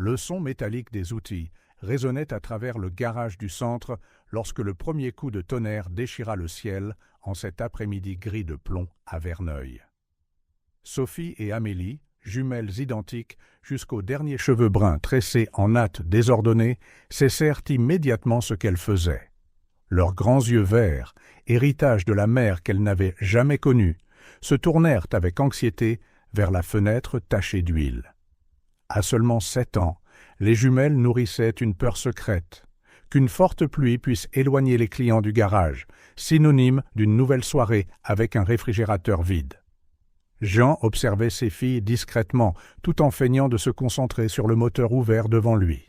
Le son métallique des outils résonnait à travers le garage du centre lorsque le premier coup de tonnerre déchira le ciel en cet après-midi gris de plomb à Verneuil. Sophie et Amélie, jumelles identiques jusqu'aux derniers cheveux bruns tressés en nattes désordonnées, cessèrent immédiatement ce qu'elles faisaient. Leurs grands yeux verts, héritage de la mère qu'elles n'avaient jamais connue, se tournèrent avec anxiété vers la fenêtre tachée d'huile. À seulement 7 ans, les jumelles nourrissaient une peur secrète, qu'une forte pluie puisse éloigner les clients du garage, synonyme d'une nouvelle soirée avec un réfrigérateur vide. Jean observait ses filles discrètement, tout en feignant de se concentrer sur le moteur ouvert devant lui.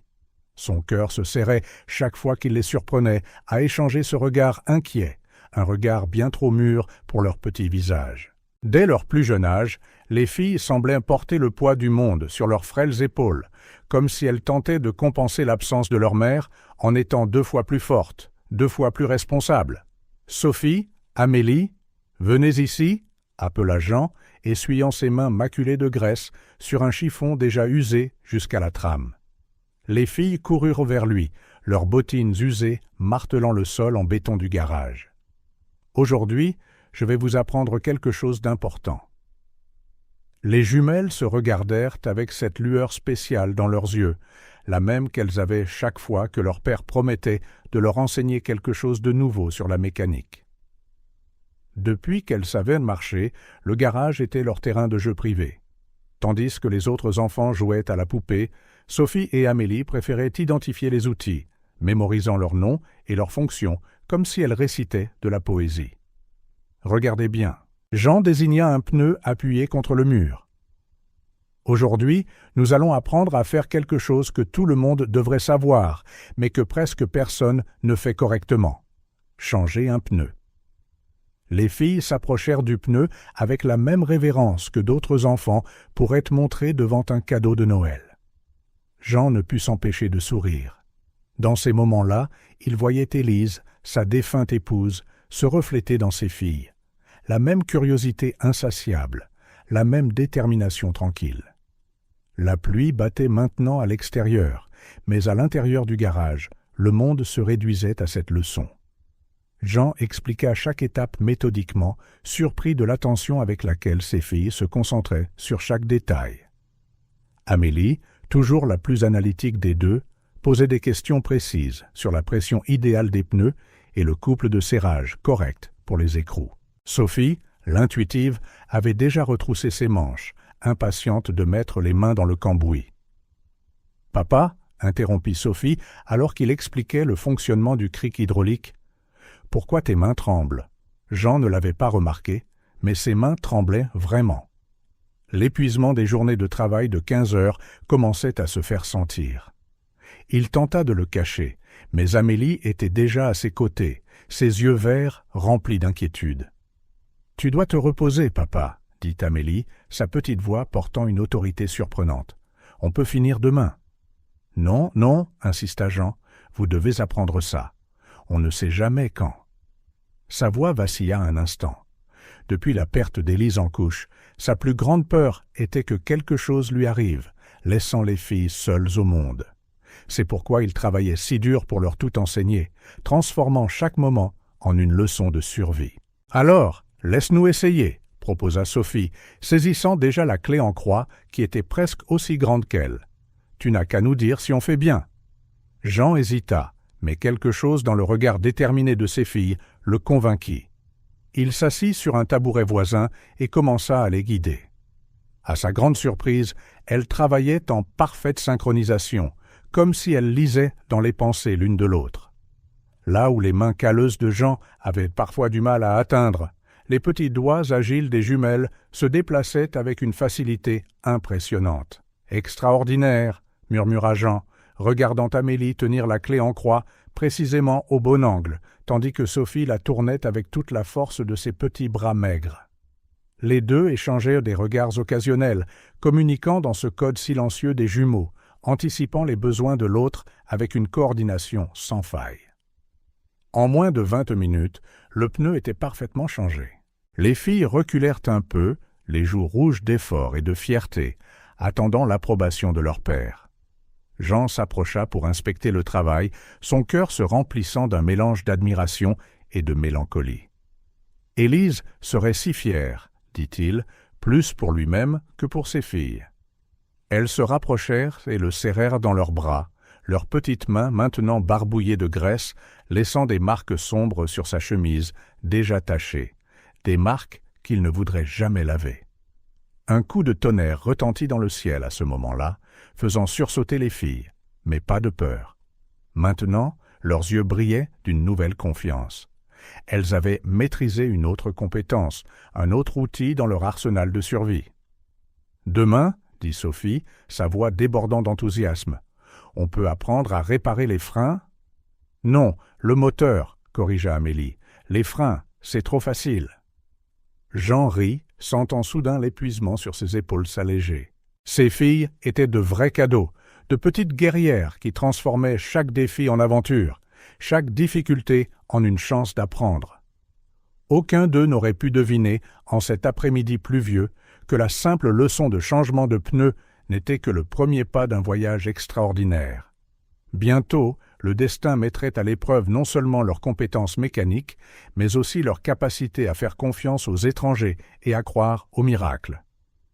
Son cœur se serrait chaque fois qu'il les surprenait à échanger ce regard inquiet, un regard bien trop mûr pour leur petit visage. Dès leur plus jeune âge, les filles semblaient porter le poids du monde sur leurs frêles épaules, comme si elles tentaient de compenser l'absence de leur mère en étant 2 fois plus fortes, 2 fois plus responsables. « Sophie, Amélie, venez ici » appela Jean, essuyant ses mains maculées de graisse sur un chiffon déjà usé jusqu'à la trame. Les filles coururent vers lui, leurs bottines usées martelant le sol en béton du garage. « Aujourd'hui, je vais vous apprendre quelque chose d'important. » Les jumelles se regardèrent avec cette lueur spéciale dans leurs yeux, la même qu'elles avaient chaque fois que leur père promettait de leur enseigner quelque chose de nouveau sur la mécanique. Depuis qu'elles savaient marcher, le garage était leur terrain de jeu privé. Tandis que les autres enfants jouaient à la poupée, Sophie et Amélie préféraient identifier les outils, mémorisant leurs noms et leurs fonctions comme si elles récitaient de la poésie. Regardez bien. Jean désigna un pneu appuyé contre le mur. Aujourd'hui, nous allons apprendre à faire quelque chose que tout le monde devrait savoir, mais que presque personne ne fait correctement. Changer un pneu. Les filles s'approchèrent du pneu avec la même révérence que d'autres enfants pourraient montrer devant un cadeau de Noël. Jean ne put s'empêcher de sourire. Dans ces moments-là, il voyait Élise, sa défunte épouse, se refléter dans ses filles. La même curiosité insatiable, la même détermination tranquille. La pluie battait maintenant à l'extérieur, mais à l'intérieur du garage, le monde se réduisait à cette leçon. Jean expliqua chaque étape méthodiquement, surpris de l'attention avec laquelle ses filles se concentraient sur chaque détail. Amélie, toujours la plus analytique des deux, posait des questions précises sur la pression idéale des pneus et le couple de serrage correct pour les écrous. Sophie, l'intuitive, avait déjà retroussé ses manches, impatiente de mettre les mains dans le cambouis. « Papa » interrompit Sophie alors qu'il expliquait le fonctionnement du cric hydraulique. « Pourquoi tes mains tremblent ?» Jean ne l'avait pas remarqué, mais ses mains tremblaient vraiment. L'épuisement des journées de travail de 15 heures commençait à se faire sentir. Il tenta de le cacher, mais Amélie était déjà à ses côtés, ses yeux verts remplis d'inquiétude. « Tu dois te reposer, papa, » dit Amélie, sa petite voix portant une autorité surprenante. « On peut finir demain. »« Non, non, » insista Jean, « vous devez apprendre ça. On ne sait jamais quand. » Sa voix vacilla un instant. Depuis la perte d'Élise en couche, sa plus grande peur était que quelque chose lui arrive, laissant les filles seules au monde. C'est pourquoi il travaillait si dur pour leur tout enseigner, transformant chaque moment en une leçon de survie. « Alors, laisse-nous essayer », proposa Sophie, saisissant déjà la clé en croix qui était presque aussi grande qu'elle. « Tu n'as qu'à nous dire si on fait bien. » Jean hésita, mais quelque chose dans le regard déterminé de ses filles le convainquit. Il s'assit sur un tabouret voisin et commença à les guider. À sa grande surprise, elles travaillaient en parfaite synchronisation, comme si elles lisaient dans les pensées l'une de l'autre. Là où les mains calleuses de Jean avaient parfois du mal à atteindre, les petits doigts agiles des jumelles se déplaçaient avec une facilité impressionnante. « Extraordinaire !» murmura Jean, regardant Amélie tenir la clé en croix précisément au bon angle, tandis que Sophie la tournait avec toute la force de ses petits bras maigres. Les deux échangèrent des regards occasionnels, communiquant dans ce code silencieux des jumeaux, anticipant les besoins de l'autre avec une coordination sans faille. En moins de 20 minutes, le pneu était parfaitement changé. Les filles reculèrent un peu, les joues rouges d'effort et de fierté, attendant l'approbation de leur père. Jean s'approcha pour inspecter le travail, son cœur se remplissant d'un mélange d'admiration et de mélancolie. « Élise serait si fière, dit-il, plus pour lui-même que pour ses filles. » Elles se rapprochèrent et le serrèrent dans leurs bras, leurs petites mains maintenant barbouillées de graisse, laissant des marques sombres sur sa chemise, déjà tachée, des marques qu'il ne voudrait jamais laver. Un coup de tonnerre retentit dans le ciel à ce moment-là, faisant sursauter les filles, mais pas de peur. Maintenant, leurs yeux brillaient d'une nouvelle confiance. Elles avaient maîtrisé une autre compétence, un autre outil dans leur arsenal de survie. « Demain, dit Sophie, sa voix débordant d'enthousiasme, on peut apprendre à réparer les freins ? » « Non, le moteur, corrigea Amélie. Les freins, c'est trop facile. » Jean rit, sentant soudain l'épuisement sur ses épaules s'alléger. Ces filles étaient de vrais cadeaux, de petites guerrières qui transformaient chaque défi en aventure, chaque difficulté en une chance d'apprendre. Aucun d'eux n'aurait pu deviner, en cet après-midi pluvieux, que la simple leçon de changement de pneus n'était que le premier pas d'un voyage extraordinaire. Bientôt, le destin mettrait à l'épreuve non seulement leurs compétences mécaniques, mais aussi leur capacité à faire confiance aux étrangers et à croire aux miracles.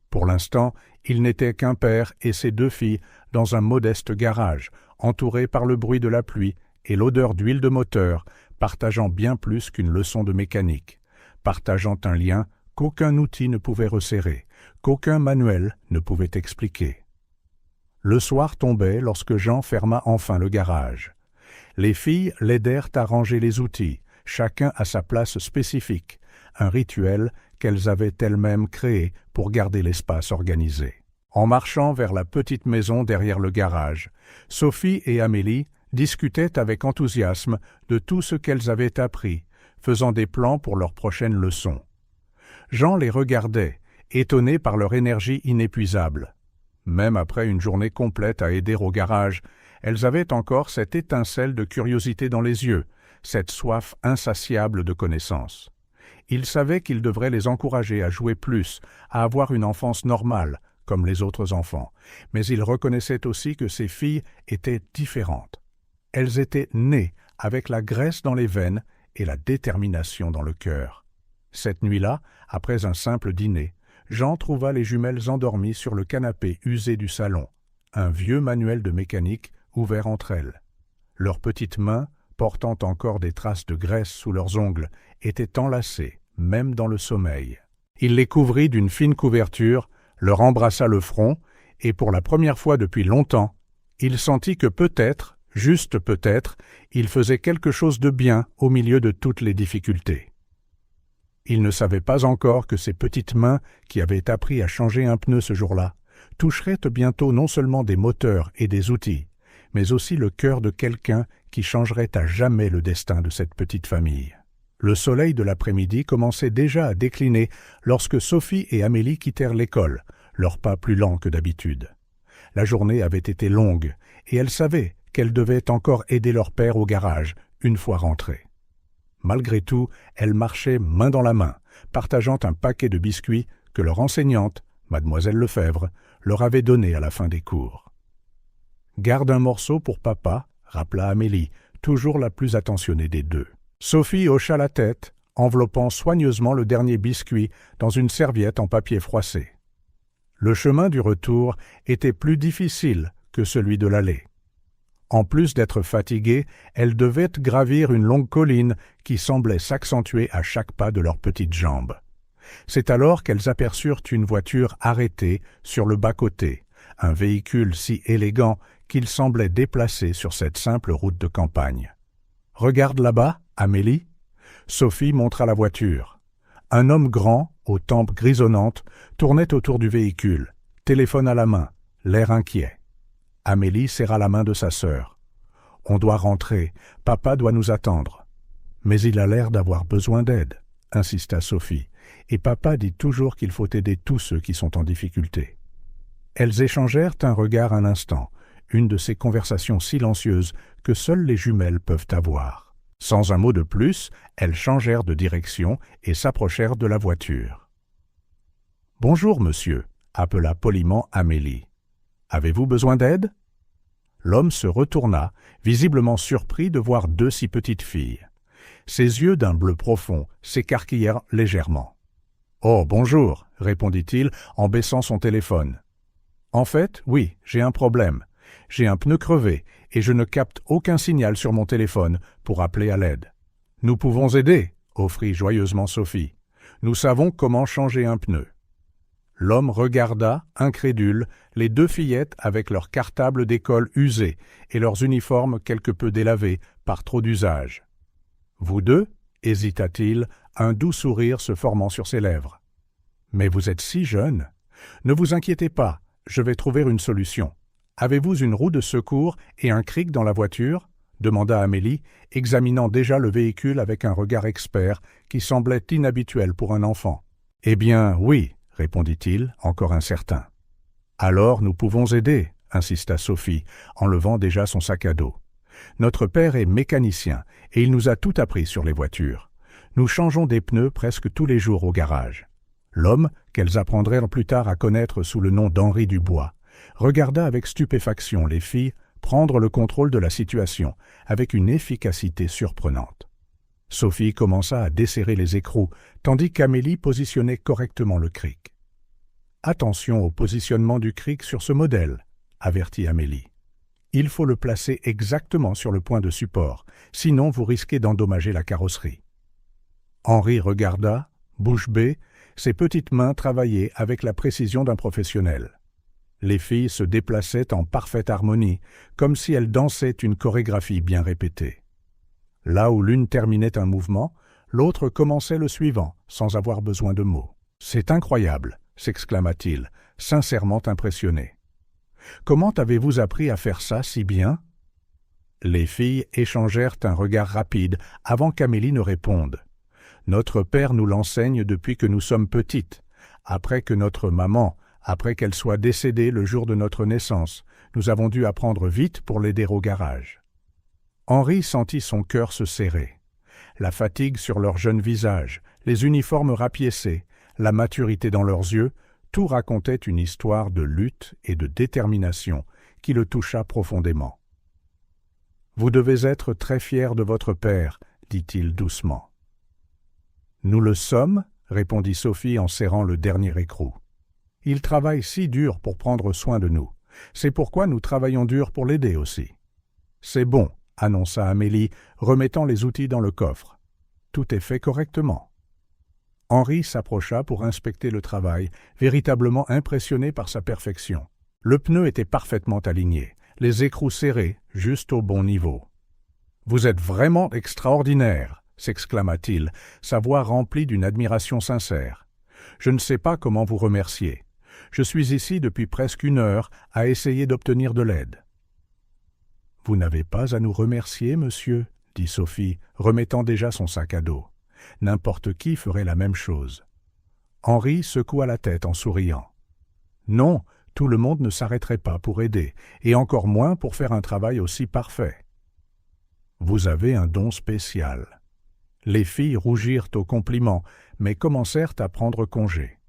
Pour l'instant, il n'était qu'un père et ses 2 filles dans un modeste garage, entourés par le bruit de la pluie et l'odeur d'huile de moteur, partageant bien plus qu'une leçon de mécanique, partageant un lien qu'aucun outil ne pouvait resserrer, qu'aucun manuel ne pouvait expliquer. Le soir tombait lorsque Jean ferma enfin le garage. Les filles l'aidèrent à ranger les outils, chacun à sa place spécifique, un rituel qu'elles avaient elles-mêmes créé pour garder l'espace organisé. En marchant vers la petite maison derrière le garage, Sophie et Amélie discutaient avec enthousiasme de tout ce qu'elles avaient appris, faisant des plans pour leur prochaine leçon. Jean les regardait, étonné par leur énergie inépuisable. Même après une journée complète à aider au garage, elles avaient encore cette étincelle de curiosité dans les yeux, cette soif insatiable de connaissance. Il savait qu'il devrait les encourager à jouer plus, à avoir une enfance normale, comme les autres enfants, mais il reconnaissait aussi que ces filles étaient différentes. Elles étaient nées avec la graisse dans les veines et la détermination dans le cœur. Cette nuit-là, après un simple dîner, Jean trouva les jumelles endormies sur le canapé usé du salon, un vieux manuel de mécanique ouvert entre elles. Leurs petites mains, portant encore des traces de graisse sous leurs ongles, étaient enlacées, même dans le sommeil. Il les couvrit d'une fine couverture, leur embrassa le front, et pour la première fois depuis longtemps, il sentit que peut-être, juste peut-être, il faisait quelque chose de bien au milieu de toutes les difficultés. Il ne savait pas encore que ces petites mains, qui avaient appris à changer un pneu ce jour-là, toucheraient bientôt non seulement des moteurs et des outils, mais aussi le cœur de quelqu'un qui changerait à jamais le destin de cette petite famille. Le soleil de l'après-midi commençait déjà à décliner lorsque Sophie et Amélie quittèrent l'école, leurs pas plus lents que d'habitude. La journée avait été longue, et elles savaient qu'elles devaient encore aider leur père au garage, une fois rentrées. Malgré tout, elles marchaient main dans la main, partageant un paquet de biscuits que leur enseignante, mademoiselle Lefebvre, leur avait donné à la fin des cours. « Garde un morceau pour papa », rappela Amélie, toujours la plus attentionnée des 2. Sophie hocha la tête, enveloppant soigneusement le dernier biscuit dans une serviette en papier froissé. Le chemin du retour était plus difficile que celui de l'aller. En plus d'être fatiguées, elles devaient gravir une longue colline qui semblait s'accentuer à chaque pas de leurs petites jambes. C'est alors qu'elles aperçurent une voiture arrêtée sur le bas-côté, un véhicule si élégant qu'il semblait déplacé sur cette simple route de campagne. « Regarde là-bas, Amélie !» Sophie montra la voiture. Un homme grand, aux tempes grisonnantes, tournait autour du véhicule, téléphone à la main, l'air inquiet. Amélie serra la main de sa sœur. « On doit rentrer, papa doit nous attendre. »« Mais il a l'air d'avoir besoin d'aide, » insista Sophie, « et papa dit toujours qu'il faut aider tous ceux qui sont en difficulté. » Elles échangèrent un regard un instant, une de ces conversations silencieuses que seules les jumelles peuvent avoir. Sans un mot de plus, elles changèrent de direction et s'approchèrent de la voiture. « Bonjour, monsieur » appela poliment Amélie. « Avez-vous besoin d'aide » L'homme se retourna, visiblement surpris de voir deux si petites filles. Ses yeux d'un bleu profond s'écarquillèrent légèrement. « Oh, bonjour !» répondit-il en baissant son téléphone. « En fait, oui, j'ai un problème. J'ai un pneu crevé et je ne capte aucun signal sur mon téléphone pour appeler à l'aide. »« Nous pouvons aider !» offrit joyeusement Sophie. « Nous savons comment changer un pneu. » L'homme regarda, incrédule, les deux fillettes avec leurs cartables d'école usés et leurs uniformes quelque peu délavés par trop d'usage. « Vous deux ?» hésita-t-il, un doux sourire se formant sur ses lèvres. « Mais vous êtes si jeunes. Ne vous inquiétez pas, je vais trouver une solution. Avez-vous une roue de secours et un cric dans la voiture ?» demanda Amélie, examinant déjà le véhicule avec un regard expert qui semblait inhabituel pour un enfant. « Eh bien, oui, » répondit-il, encore incertain. « Alors nous pouvons aider, » insista Sophie, en levant déjà son sac à dos. « Notre père est mécanicien et il nous a tout appris sur les voitures. Nous changeons des pneus presque tous les jours au garage. » L'homme, qu'elles apprendraient plus tard à connaître sous le nom d'Henri Dubois, regarda avec stupéfaction les filles prendre le contrôle de la situation avec une efficacité surprenante. Sophie commença à desserrer les écrous, tandis qu'Amélie positionnait correctement le cric. « Attention au positionnement du cric sur ce modèle, » avertit Amélie. « Il faut le placer exactement sur le point de support, sinon vous risquez d'endommager la carrosserie. » Henri regarda, bouche bée, ses petites mains travaillaient avec la précision d'un professionnel. Les filles se déplaçaient en parfaite harmonie, comme si elles dansaient une chorégraphie bien répétée. Là où l'une terminait un mouvement, l'autre commençait le suivant, sans avoir besoin de mots. « C'est incroyable !» s'exclama-t-il, sincèrement impressionné. « Comment avez-vous appris à faire ça si bien ?» Les filles échangèrent un regard rapide avant qu'Amélie ne réponde. « Notre père nous l'enseigne depuis que nous sommes petites. Après que notre maman, après qu'elle soit décédée le jour de notre naissance, nous avons dû apprendre vite pour l'aider au garage. » Henri sentit son cœur se serrer. La fatigue sur leurs jeunes visages, les uniformes rapiécés, la maturité dans leurs yeux, tout racontait une histoire de lutte et de détermination qui le toucha profondément. « Vous devez être très fiers de votre père, » dit-il doucement. « Nous le sommes, » répondit Sophie en serrant le dernier écrou. « Il travaille si dur pour prendre soin de nous. C'est pourquoi nous travaillons dur pour l'aider aussi. »« C'est bon, » annonça Amélie, remettant les outils dans le coffre. « Tout est fait correctement. » Henri s'approcha pour inspecter le travail, véritablement impressionné par sa perfection. Le pneu était parfaitement aligné, les écrous serrés, juste au bon niveau. « Vous êtes vraiment extraordinaire !» s'exclama-t-il, sa voix remplie d'une admiration sincère. « Je ne sais pas comment vous remercier. Je suis ici depuis presque 1 heure à essayer d'obtenir de l'aide. »« Vous n'avez pas à nous remercier, monsieur, » dit Sophie, remettant déjà son sac à dos. « N'importe qui ferait la même chose. » Henri secoua la tête en souriant. « Non, tout le monde ne s'arrêterait pas pour aider, et encore moins pour faire un travail aussi parfait. »« Vous avez un don spécial. » Les filles rougirent au compliment, mais commencèrent à prendre congé.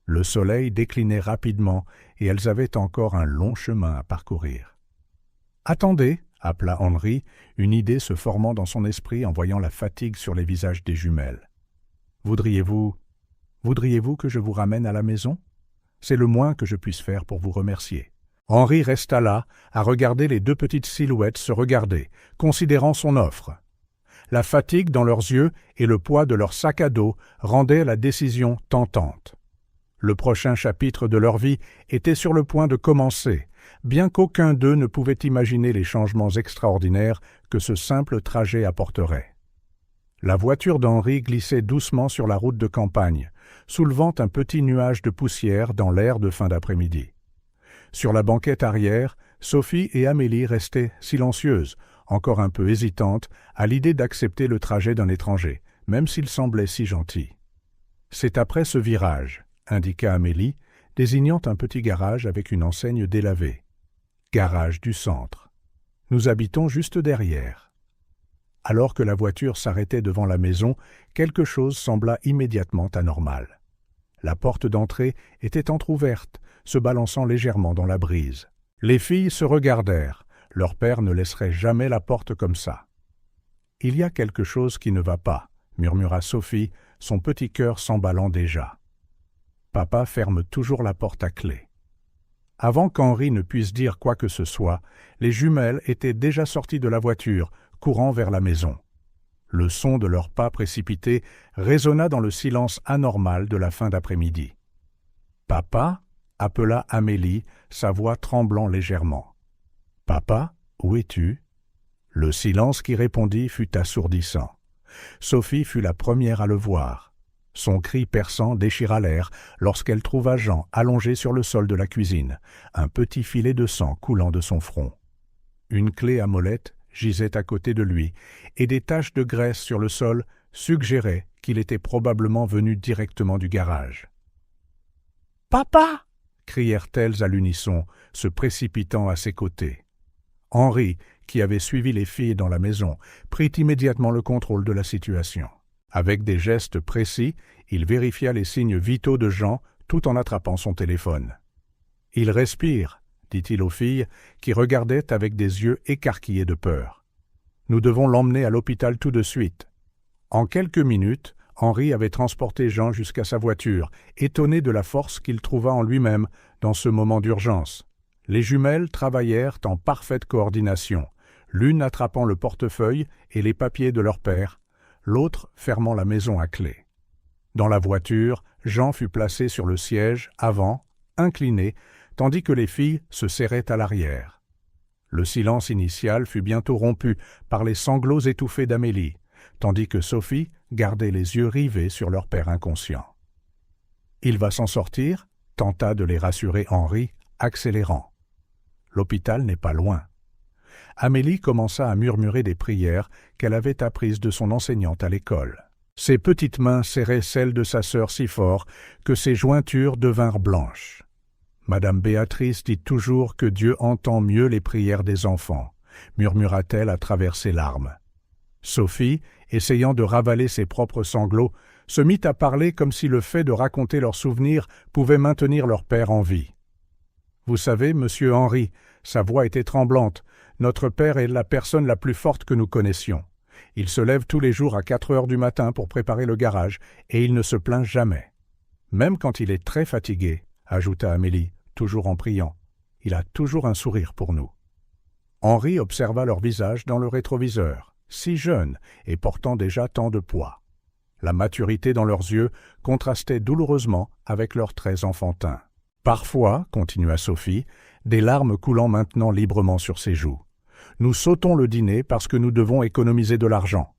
Le soleil déclinait rapidement et elles avaient encore un long chemin à parcourir. « Attendez !» appela Henri, une idée se formant dans son esprit en voyant la fatigue sur les visages des jumelles. « Voudriez-vous que je vous ramène à la maison? C'est le moins que je puisse faire pour vous remercier. » Henri resta là, à regarder les deux petites silhouettes se regarder, considérant son offre. La fatigue dans leurs yeux et le poids de leur sac à dos rendaient la décision tentante. Le prochain chapitre de leur vie était sur le point de commencer, bien qu'aucun d'eux ne pouvait imaginer les changements extraordinaires que ce simple trajet apporterait. La voiture d'Henri glissait doucement sur la route de campagne, soulevant un petit nuage de poussière dans l'air de fin d'après-midi. Sur la banquette arrière, Sophie et Amélie restaient silencieuses, encore un peu hésitantes, à l'idée d'accepter le trajet d'un étranger, même s'il semblait si gentil. « C'est après ce virage, » indiqua Amélie, désignant un petit garage avec une enseigne délavée. « Garage du centre. Nous habitons juste derrière. » Alors que la voiture s'arrêtait devant la maison, quelque chose sembla immédiatement anormal. La porte d'entrée était entr'ouverte, se balançant légèrement dans la brise. Les filles se regardèrent, Leur père ne laisserait jamais la porte comme ça. « Il y a quelque chose qui ne va pas, » murmura Sophie, son petit cœur s'emballant déjà. Papa ferme toujours la porte à clé. Avant qu'Henri ne puisse dire quoi que ce soit, les jumelles étaient déjà sorties de la voiture, courant vers la maison. Le son de leurs pas précipités résonna dans le silence anormal de la fin d'après-midi. « Papa » appela Amélie, sa voix tremblant légèrement. « Papa, où es-tu » Le silence qui répondit fut assourdissant. Sophie fut la première à le voir. Son cri perçant déchira l'air lorsqu'elle trouva Jean allongé sur le sol de la cuisine, un petit filet de sang coulant de son front. Une clé à molette gisait à côté de lui, et des taches de graisse sur le sol suggéraient qu'il était probablement venu directement du garage. « Papa !» crièrent-elles à l'unisson, se précipitant à ses côtés. Henri, qui avait suivi les filles dans la maison, prit immédiatement le contrôle de la situation. Avec des gestes précis, il vérifia les signes vitaux de Jean tout en attrapant son téléphone. « Il respire », dit-il aux filles, qui regardaient avec des yeux écarquillés de peur. « Nous devons l'emmener à l'hôpital tout de suite. » En quelques minutes, Henri avait transporté Jean jusqu'à sa voiture, étonné de la force qu'il trouva en lui-même dans ce moment d'urgence. Les jumelles travaillèrent en parfaite coordination, l'une attrapant le portefeuille et les papiers de leur père, l'autre fermant la maison à clé. Dans la voiture, Jean fut placé sur le siège avant, incliné, tandis que les filles se serraient à l'arrière. Le silence initial fut bientôt rompu par les sanglots étouffés d'Amélie, tandis que Sophie gardait les yeux rivés sur leur père inconscient. « Il va s'en sortir » tenta de les rassurer Henri, accélérant. « L'hôpital n'est pas loin. » Amélie commença à murmurer des prières qu'elle avait apprises de son enseignante à l'école. Ses petites mains serraient celles de sa sœur si fort que ses jointures devinrent blanches. Madame Béatrice dit toujours que Dieu entend mieux les prières des enfants, murmura-t-elle à travers ses larmes. Sophie, essayant de ravaler ses propres sanglots, se mit à parler comme si le fait de raconter leurs souvenirs pouvait maintenir leur père en vie. « Vous savez, monsieur Henri, sa voix était tremblante, notre père est la personne la plus forte que nous connaissions. Il se lève tous les jours à 4 heures du matin pour préparer le garage, et il ne se plaint jamais. Même quand il est très fatigué, ajouta Amélie, toujours en priant, il a toujours un sourire pour nous. » Henri observa leur visage dans le rétroviseur, si jeunes et portant déjà tant de poids. La maturité dans leurs yeux contrastait douloureusement avec leurs traits enfantins. Parfois, continua Sophie, des larmes coulant maintenant librement sur ses joues. Nous sautons le dîner parce que nous devons économiser de l'argent.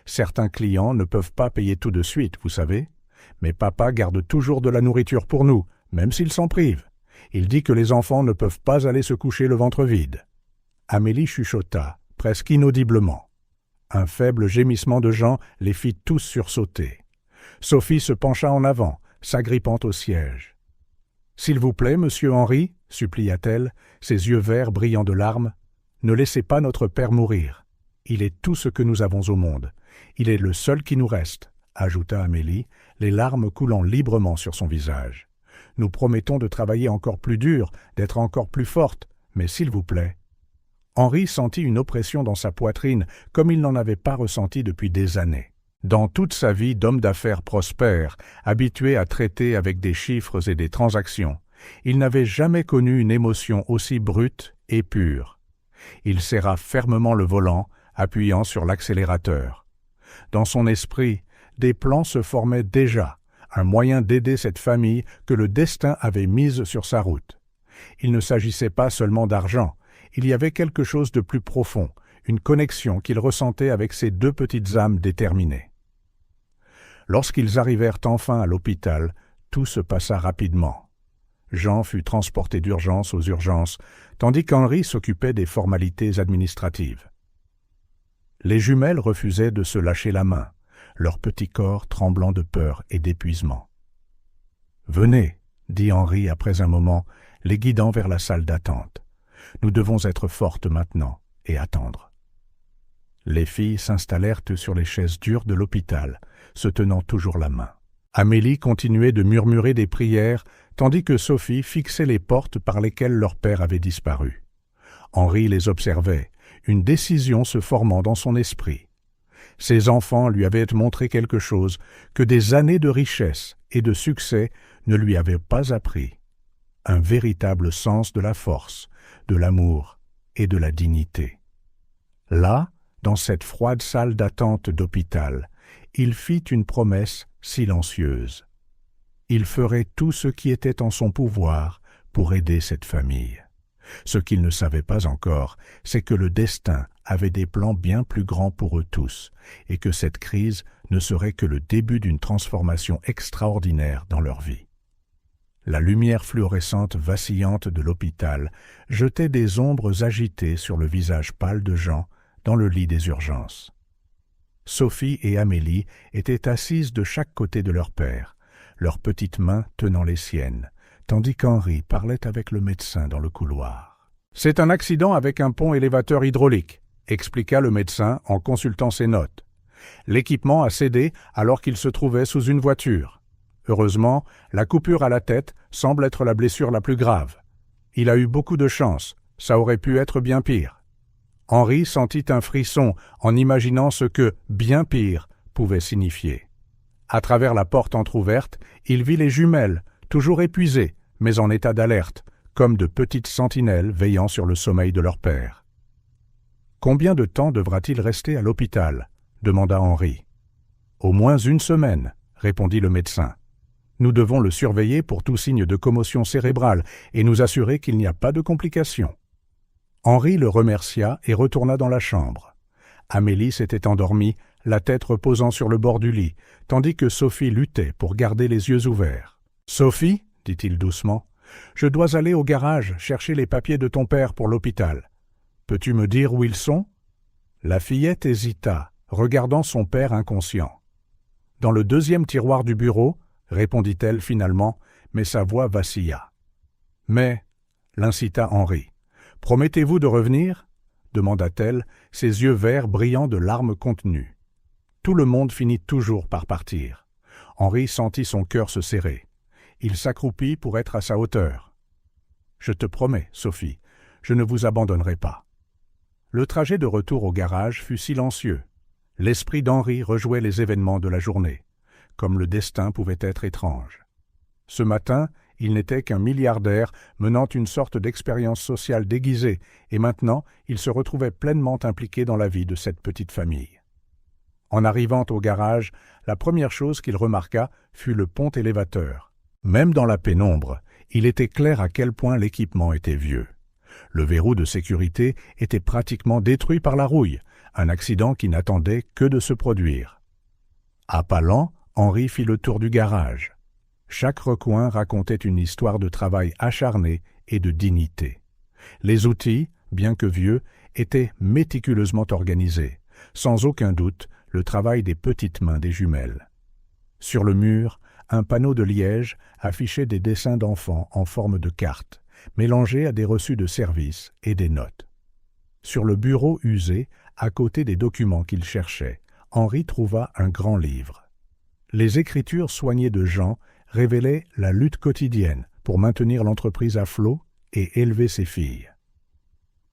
Certains clients ne peuvent pas payer tout de suite, vous savez. Mais papa garde toujours de la nourriture pour nous, même s'il s'en prive. Il dit que les enfants ne peuvent pas aller se coucher le ventre vide. Amélie chuchota, presque inaudiblement. Un faible gémissement de Jean les fit tous sursauter. Sophie se pencha en avant, s'agrippant au siège. « S'il vous plaît, monsieur Henri, supplia-t-elle, ses yeux verts brillant de larmes, ne laissez pas notre père mourir. Il est tout ce que nous avons au monde. Il est le seul qui nous reste, » ajouta Amélie, les larmes coulant librement sur son visage. « Nous promettons de travailler encore plus dur, d'être encore plus forte, mais s'il vous plaît. » Henri sentit une oppression dans sa poitrine comme il n'en avait pas ressenti depuis des années. Dans toute sa vie d'homme d'affaires prospère, habitué à traiter avec des chiffres et des transactions, il n'avait jamais connu une émotion aussi brute et pure. Il serra fermement le volant, appuyant sur l'accélérateur. Dans son esprit, des plans se formaient déjà, un moyen d'aider cette famille que le destin avait mise sur sa route. Il ne s'agissait pas seulement d'argent, il y avait quelque chose de plus profond, une connexion qu'il ressentait avec ces deux petites âmes déterminées. Lorsqu'ils arrivèrent enfin à l'hôpital, tout se passa rapidement. Jean fut transporté d'urgence aux urgences, tandis qu'Henri s'occupait des formalités administratives. Les jumelles refusaient de se lâcher la main, leur petit corps tremblant de peur et d'épuisement. « Venez, » dit Henri après un moment, les guidant vers la salle d'attente. « Nous devons être fortes maintenant et attendre. » Les filles s'installèrent sur les chaises dures de l'hôpital, se tenant toujours la main. Amélie continuait de murmurer des prières, tandis que Sophie fixait les portes par lesquelles leur père avait disparu. Henri les observait, une décision se formant dans son esprit. Ses enfants lui avaient montré quelque chose que des années de richesse et de succès ne lui avaient pas appris. Un véritable sens de la force, de l'amour et de la dignité. Là, dans cette froide salle d'attente d'hôpital, il fit une promesse silencieuse. Il ferait tout ce qui était en son pouvoir pour aider cette famille. Ce qu'il ne savait pas encore, c'est que le destin avait des plans bien plus grands pour eux tous, et que cette crise ne serait que le début d'une transformation extraordinaire dans leur vie. La lumière fluorescente vacillante de l'hôpital jetait des ombres agitées sur le visage pâle de Jean dans le lit des urgences. Sophie et Amélie étaient assises de chaque côté de leur père, leurs petites mains tenant les siennes, tandis qu'Henri parlait avec le médecin dans le couloir. « C'est un accident avec un pont élévateur hydraulique », expliqua le médecin en consultant ses notes. « L'équipement a cédé alors qu'il se trouvait sous une voiture. Heureusement, la coupure à la tête semble être la blessure la plus grave. Il a eu beaucoup de chance, ça aurait pu être bien pire. » Henri sentit un frisson en imaginant ce que « bien pire » pouvait signifier. À travers la porte entr'ouverte, il vit les jumelles, toujours épuisées, mais en état d'alerte, comme de petites sentinelles veillant sur le sommeil de leur père. « Combien de temps devra-t-il rester à l'hôpital » demanda Henri. « Au moins 1 semaine » répondit le médecin. « Nous devons le surveiller pour tout signe de commotion cérébrale et nous assurer qu'il n'y a pas de complications. » Henri le remercia et retourna dans la chambre. Amélie s'était endormie, la tête reposant sur le bord du lit, tandis que Sophie luttait pour garder les yeux ouverts. « Sophie, dit-il doucement, je dois aller au garage chercher les papiers de ton père pour l'hôpital. Peux-tu me dire où ils sont ?» La fillette hésita, regardant son père inconscient. « Dans le 2e tiroir du bureau, » répondit-elle finalement, mais sa voix vacilla. « Mais, » l'incita Henri. « Promettez-vous de revenir » demanda-t-elle, ses yeux verts brillant de larmes contenues. Tout le monde finit toujours par partir. Henri sentit son cœur se serrer. Il s'accroupit pour être à sa hauteur. « Je te promets, Sophie, je ne vous abandonnerai pas. » Le trajet de retour au garage fut silencieux. L'esprit d'Henri rejouait les événements de la journée, comme le destin pouvait être étrange. Ce matin, il n'était qu'un milliardaire menant une sorte d'expérience sociale déguisée, et maintenant, il se retrouvait pleinement impliqué dans la vie de cette petite famille. En arrivant au garage, la première chose qu'il remarqua fut le pont élévateur. Même dans la pénombre, il était clair à quel point l'équipement était vieux. Le verrou de sécurité était pratiquement détruit par la rouille, un accident qui n'attendait que de se produire. À pas lents, Henri fit le tour du garage. Chaque recoin racontait une histoire de travail acharné et de dignité. Les outils, bien que vieux, étaient méticuleusement organisés, sans aucun doute le travail des petites mains des jumelles. Sur le mur, un panneau de liège affichait des dessins d'enfants en forme de cartes, mélangés à des reçus de service et des notes. Sur le bureau usé, à côté des documents qu'il cherchait, Henri trouva un grand livre. Les écritures soignées de Jean révélaient la lutte quotidienne pour maintenir l'entreprise à flot et élever ses filles.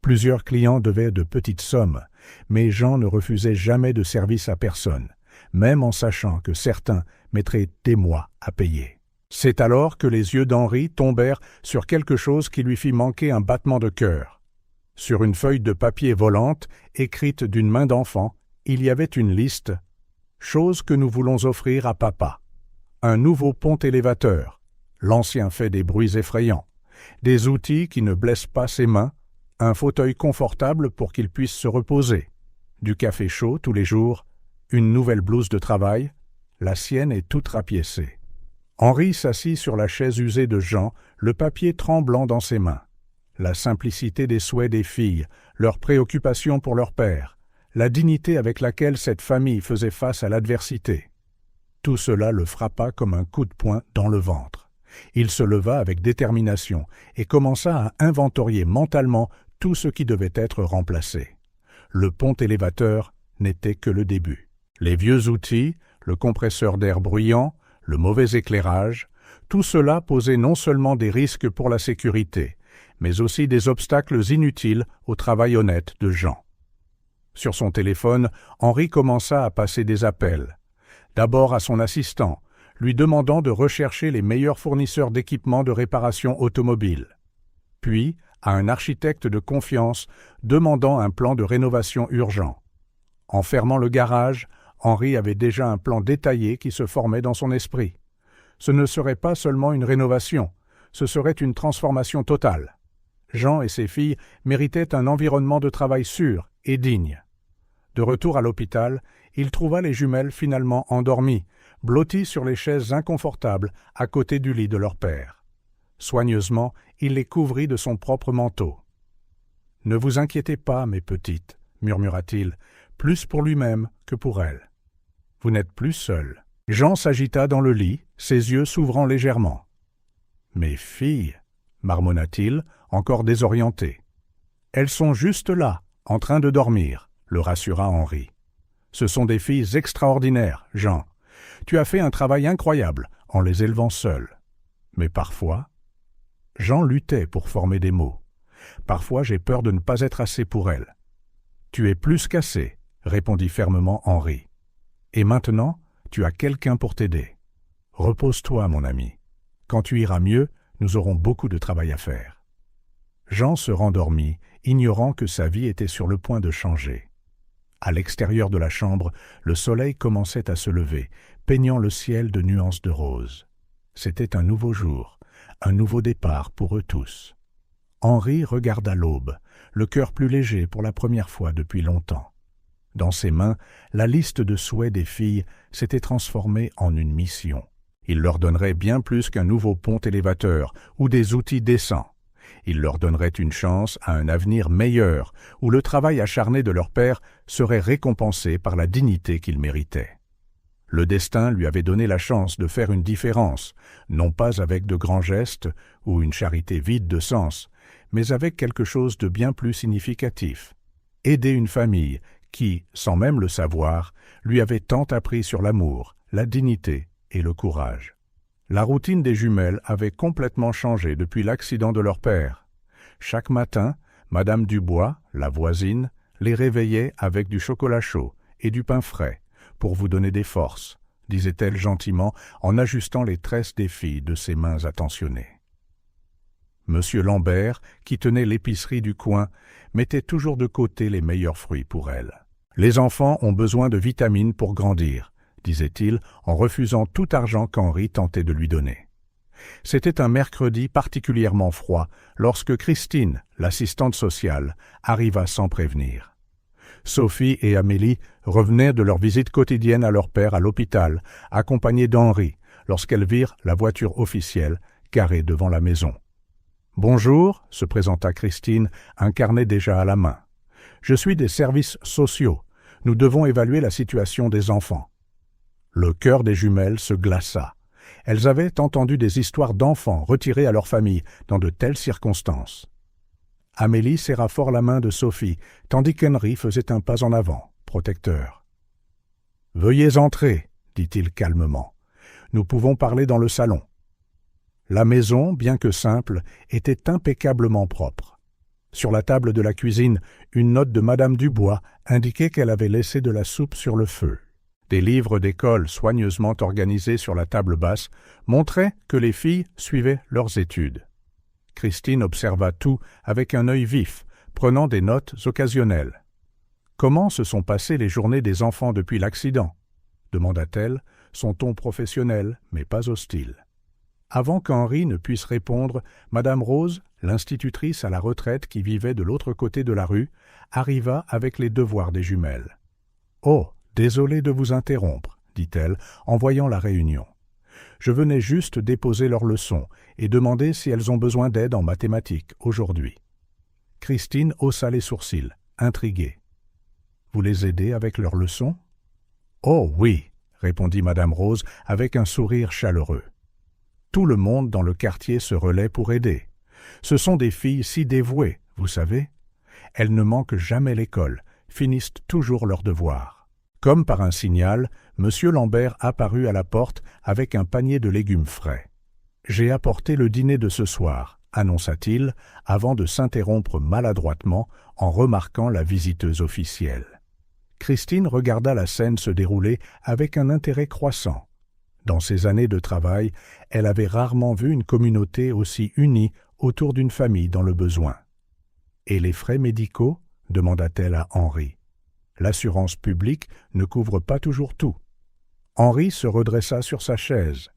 Plusieurs clients devaient de petites sommes, mais Jean ne refusait jamais de service à personne, même en sachant que certains mettraient des mois à payer. C'est alors que les yeux d'Henri tombèrent sur quelque chose qui lui fit manquer un battement de cœur. Sur une feuille de papier volante, écrite d'une main d'enfant, il y avait une liste « Choses que nous voulons offrir à papa ». Un nouveau pont élévateur, l'ancien fait des bruits effrayants, des outils qui ne blessent pas ses mains, un fauteuil confortable pour qu'il puisse se reposer, du café chaud tous les jours, une nouvelle blouse de travail, la sienne est toute rapiécée. Henri s'assit sur la chaise usée de Jean, le papier tremblant dans ses mains. La simplicité des souhaits des filles, leur préoccupation pour leur père, la dignité avec laquelle cette famille faisait face à l'adversité. Tout cela le frappa comme un coup de poing dans le ventre. Il se leva avec détermination et commença à inventorier mentalement tout ce qui devait être remplacé. Le pont élévateur n'était que le début. Les vieux outils, le compresseur d'air bruyant, le mauvais éclairage, tout cela posait non seulement des risques pour la sécurité, mais aussi des obstacles inutiles au travail honnête de Jean. Sur son téléphone, Henri commença à passer des appels. D'abord à son assistant, lui demandant de rechercher les meilleurs fournisseurs d'équipements de réparation automobile. Puis à un architecte de confiance demandant un plan de rénovation urgent. En fermant le garage, Henri avait déjà un plan détaillé qui se formait dans son esprit. Ce ne serait pas seulement une rénovation, ce serait une transformation totale. Jean et ses filles méritaient un environnement de travail sûr et digne. De retour à l'hôpital, il trouva les jumelles finalement endormies, blotties sur les chaises inconfortables à côté du lit de leur père. Soigneusement, il les couvrit de son propre manteau. « Ne vous inquiétez pas, mes petites, » murmura-t-il, plus pour lui-même que pour elles. « Vous n'êtes plus seules. » Jean s'agita dans le lit, ses yeux s'ouvrant légèrement. « Mes filles, » marmonna-t-il, encore désorienté. « Elles sont juste là, en train de dormir, » le rassura Henri. « Ce sont des filles extraordinaires, Jean. Tu as fait un travail incroyable en les élevant seules. Mais parfois... » Jean luttait pour former des mots. « Parfois j'ai peur de ne pas être assez pour elles. »« Tu es plus qu'assez, » répondit fermement Henri. « Et maintenant, tu as quelqu'un pour t'aider. Repose-toi, mon ami. Quand tu iras mieux, nous aurons beaucoup de travail à faire. » Jean se rendormit, ignorant que sa vie était sur le point de changer. À l'extérieur de la chambre, le soleil commençait à se lever, peignant le ciel de nuances de rose. C'était un nouveau jour, un nouveau départ pour eux tous. Henri regarda l'aube, le cœur plus léger pour la première fois depuis longtemps. Dans ses mains, la liste de souhaits des filles s'était transformée en une mission. Il leur donnerait bien plus qu'un nouveau pont élévateur ou des outils décents. Il leur donnerait une chance à un avenir meilleur, où le travail acharné de leur père serait récompensé par la dignité qu'il méritait. Le destin lui avait donné la chance de faire une différence, non pas avec de grands gestes ou une charité vide de sens, mais avec quelque chose de bien plus significatif. Aider une famille qui, sans même le savoir, lui avait tant appris sur l'amour, la dignité et le courage. La routine des jumelles avait complètement changé depuis l'accident de leur père. Chaque matin, Madame Dubois, la voisine, les réveillait avec du chocolat chaud et du pain frais, pour vous donner des forces, disait-elle gentiment en ajustant les tresses des filles de ses mains attentionnées. Monsieur Lambert, qui tenait l'épicerie du coin, mettait toujours de côté les meilleurs fruits pour elles. « Les enfants ont besoin de vitamines pour grandir, » disait-il en refusant tout argent qu'Henri tentait de lui donner. C'était un mercredi particulièrement froid lorsque Christine, l'assistante sociale, arriva sans prévenir. Sophie et Amélie revenaient de leur visite quotidienne à leur père à l'hôpital, accompagnées d'Henri, lorsqu'elles virent la voiture officielle garée devant la maison. « Bonjour » se présenta Christine, un carnet déjà à la main. « Je suis des services sociaux. Nous devons évaluer la situation des enfants. » Le cœur des jumelles se glaça. Elles avaient entendu des histoires d'enfants retirés à leur famille dans de telles circonstances. Amélie serra fort la main de Sophie, tandis qu'Henri faisait un pas en avant, protecteur. « Veuillez entrer, » dit-il calmement. « Nous pouvons parler dans le salon. » La maison, bien que simple, était impeccablement propre. Sur la table de la cuisine, une note de Madame Dubois indiquait qu'elle avait laissé de la soupe sur le feu. Des livres d'école soigneusement organisés sur la table basse montraient que les filles suivaient leurs études. Christine observa tout avec un œil vif, prenant des notes occasionnelles. « Comment se sont passées les journées des enfants depuis l'accident » demanda-t-elle, son ton professionnel, mais pas hostile. Avant qu'Henri ne puisse répondre, Madame Rose, l'institutrice à la retraite qui vivait de l'autre côté de la rue, arriva avec les devoirs des jumelles. « Oh, désolée de vous interrompre, » dit-elle en voyant la réunion. « Je venais juste déposer leurs leçons et demander si elles ont besoin d'aide en mathématiques aujourd'hui. » Christine haussa les sourcils, intriguée. « Vous les aidez avec leurs leçons ?»« Oh oui, » répondit Madame Rose avec un sourire chaleureux. « Tout le monde dans le quartier se relaie pour aider. Ce sont des filles si dévouées, vous savez. Elles ne manquent jamais l'école, finissent toujours leurs devoirs. » Comme par un signal, M. Lambert apparut à la porte avec un panier de légumes frais. « J'ai apporté le dîner de ce soir, » annonça-t-il, avant de s'interrompre maladroitement en remarquant la visiteuse officielle. Christine regarda la scène se dérouler avec un intérêt croissant. Dans ses années de travail, elle avait rarement vu une communauté aussi unie autour d'une famille dans le besoin. « Et les frais médicaux ?» demanda-t-elle à Henri. « L'assurance publique ne couvre pas toujours tout. » Henri se redressa sur sa chaise.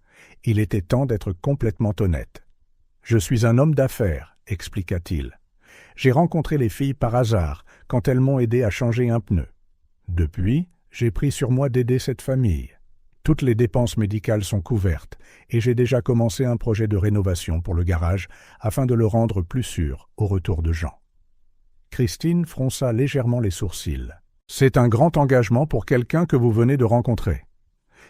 Il était temps d'être complètement honnête. « Je suis un homme d'affaires, » expliqua-t-il. « J'ai rencontré les filles par hasard quand elles m'ont aidé à changer un pneu. Depuis, j'ai pris sur moi d'aider cette famille. Toutes les dépenses médicales sont couvertes et j'ai déjà commencé un projet de rénovation pour le garage afin de le rendre plus sûr au retour de Jean. » Christine fronça légèrement les sourcils. « C'est un grand engagement pour quelqu'un que vous venez de rencontrer. »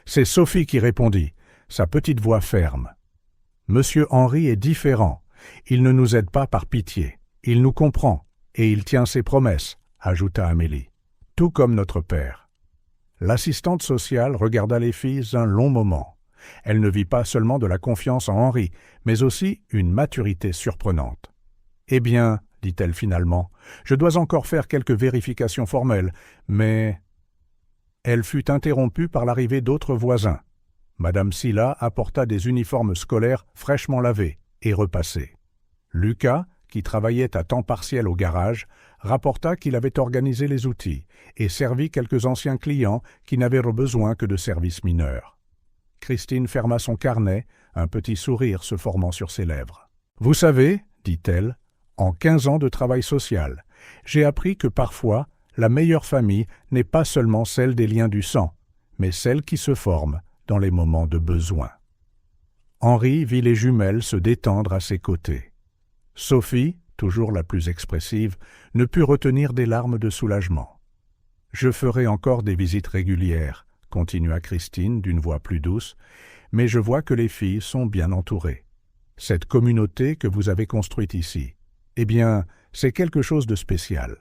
C'est Sophie qui répondit, sa petite voix ferme. « Monsieur Henri est différent. Il ne nous aide pas par pitié. Il nous comprend et il tient ses promesses, » ajouta Amélie. « Tout comme notre père. » L'assistante sociale regarda les filles un long moment. Elle ne vit pas seulement de la confiance en Henri, mais aussi une maturité surprenante. « Eh bien, dit-elle finalement, je dois encore faire quelques vérifications formelles, mais... » Elle fut interrompue par l'arrivée d'autres voisins. Madame Silla apporta des uniformes scolaires fraîchement lavés et repassés. Lucas, qui travaillait à temps partiel au garage, rapporta qu'il avait organisé les outils et servi quelques anciens clients qui n'avaient besoin que de services mineurs. Christine ferma son carnet, un petit sourire se formant sur ses lèvres. « Vous savez, dit-elle, en 15 ans de travail social, j'ai appris que parfois, la meilleure famille n'est pas seulement celle des liens du sang, mais celle qui se forme dans les moments de besoin. » Henri vit les jumelles se détendre à ses côtés. Sophie, toujours la plus expressive, ne put retenir des larmes de soulagement. « Je ferai encore des visites régulières, » continua Christine d'une voix plus douce, « mais je vois que les filles sont bien entourées. Cette communauté que vous avez construite ici, eh bien, c'est quelque chose de spécial. »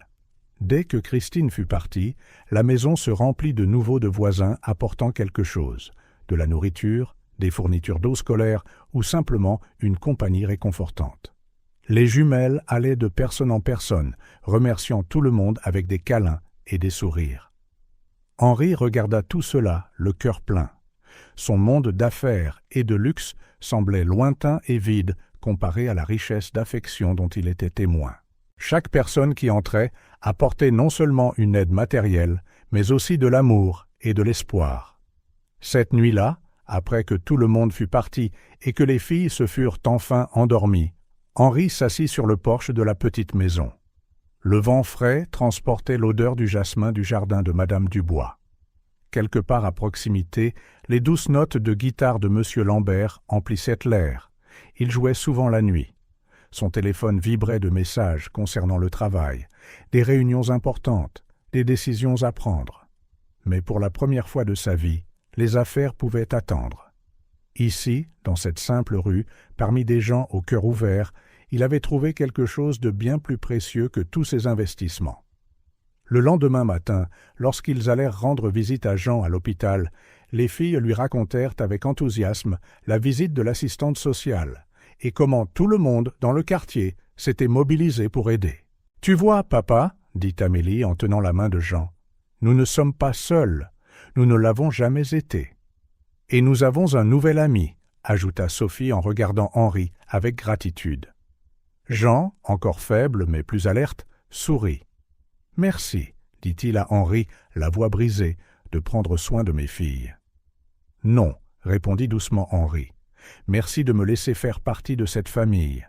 Dès que Christine fut partie, la maison se remplit de nouveau de voisins apportant quelque chose, de la nourriture, des fournitures d'eau scolaire ou simplement une compagnie réconfortante. Les jumelles allaient de personne en personne, remerciant tout le monde avec des câlins et des sourires. Henri regarda tout cela, le cœur plein. Son monde d'affaires et de luxe semblait lointain et vide comparé à la richesse d'affection dont il était témoin. Chaque personne qui entrait apportait non seulement une aide matérielle, mais aussi de l'amour et de l'espoir. Cette nuit-là, après que tout le monde fut parti et que les filles se furent enfin endormies, Henri s'assit sur le porche de la petite maison. Le vent frais transportait l'odeur du jasmin du jardin de Madame Dubois. Quelque part à proximité, les douces notes de guitare de Monsieur Lambert emplissaient l'air. Il jouait souvent la nuit. Son téléphone vibrait de messages concernant le travail, des réunions importantes, des décisions à prendre. Mais pour la première fois de sa vie, les affaires pouvaient attendre. Ici, dans cette simple rue, parmi des gens au cœur ouvert, il avait trouvé quelque chose de bien plus précieux que tous ses investissements. Le lendemain matin, lorsqu'ils allèrent rendre visite à Jean à l'hôpital, les filles lui racontèrent avec enthousiasme la visite de l'assistante sociale et comment tout le monde dans le quartier s'était mobilisé pour aider. « Tu vois, papa, » dit Amélie en tenant la main de Jean, « nous ne sommes pas seuls, nous ne l'avons jamais été. Et nous avons un nouvel ami, » ajouta Sophie en regardant Henri avec gratitude. Jean, encore faible mais plus alerte, sourit. « Merci, dit-il à Henri, la voix brisée, de prendre soin de mes filles. »« Non, » répondit doucement Henri. « Merci de me laisser faire partie de cette famille. »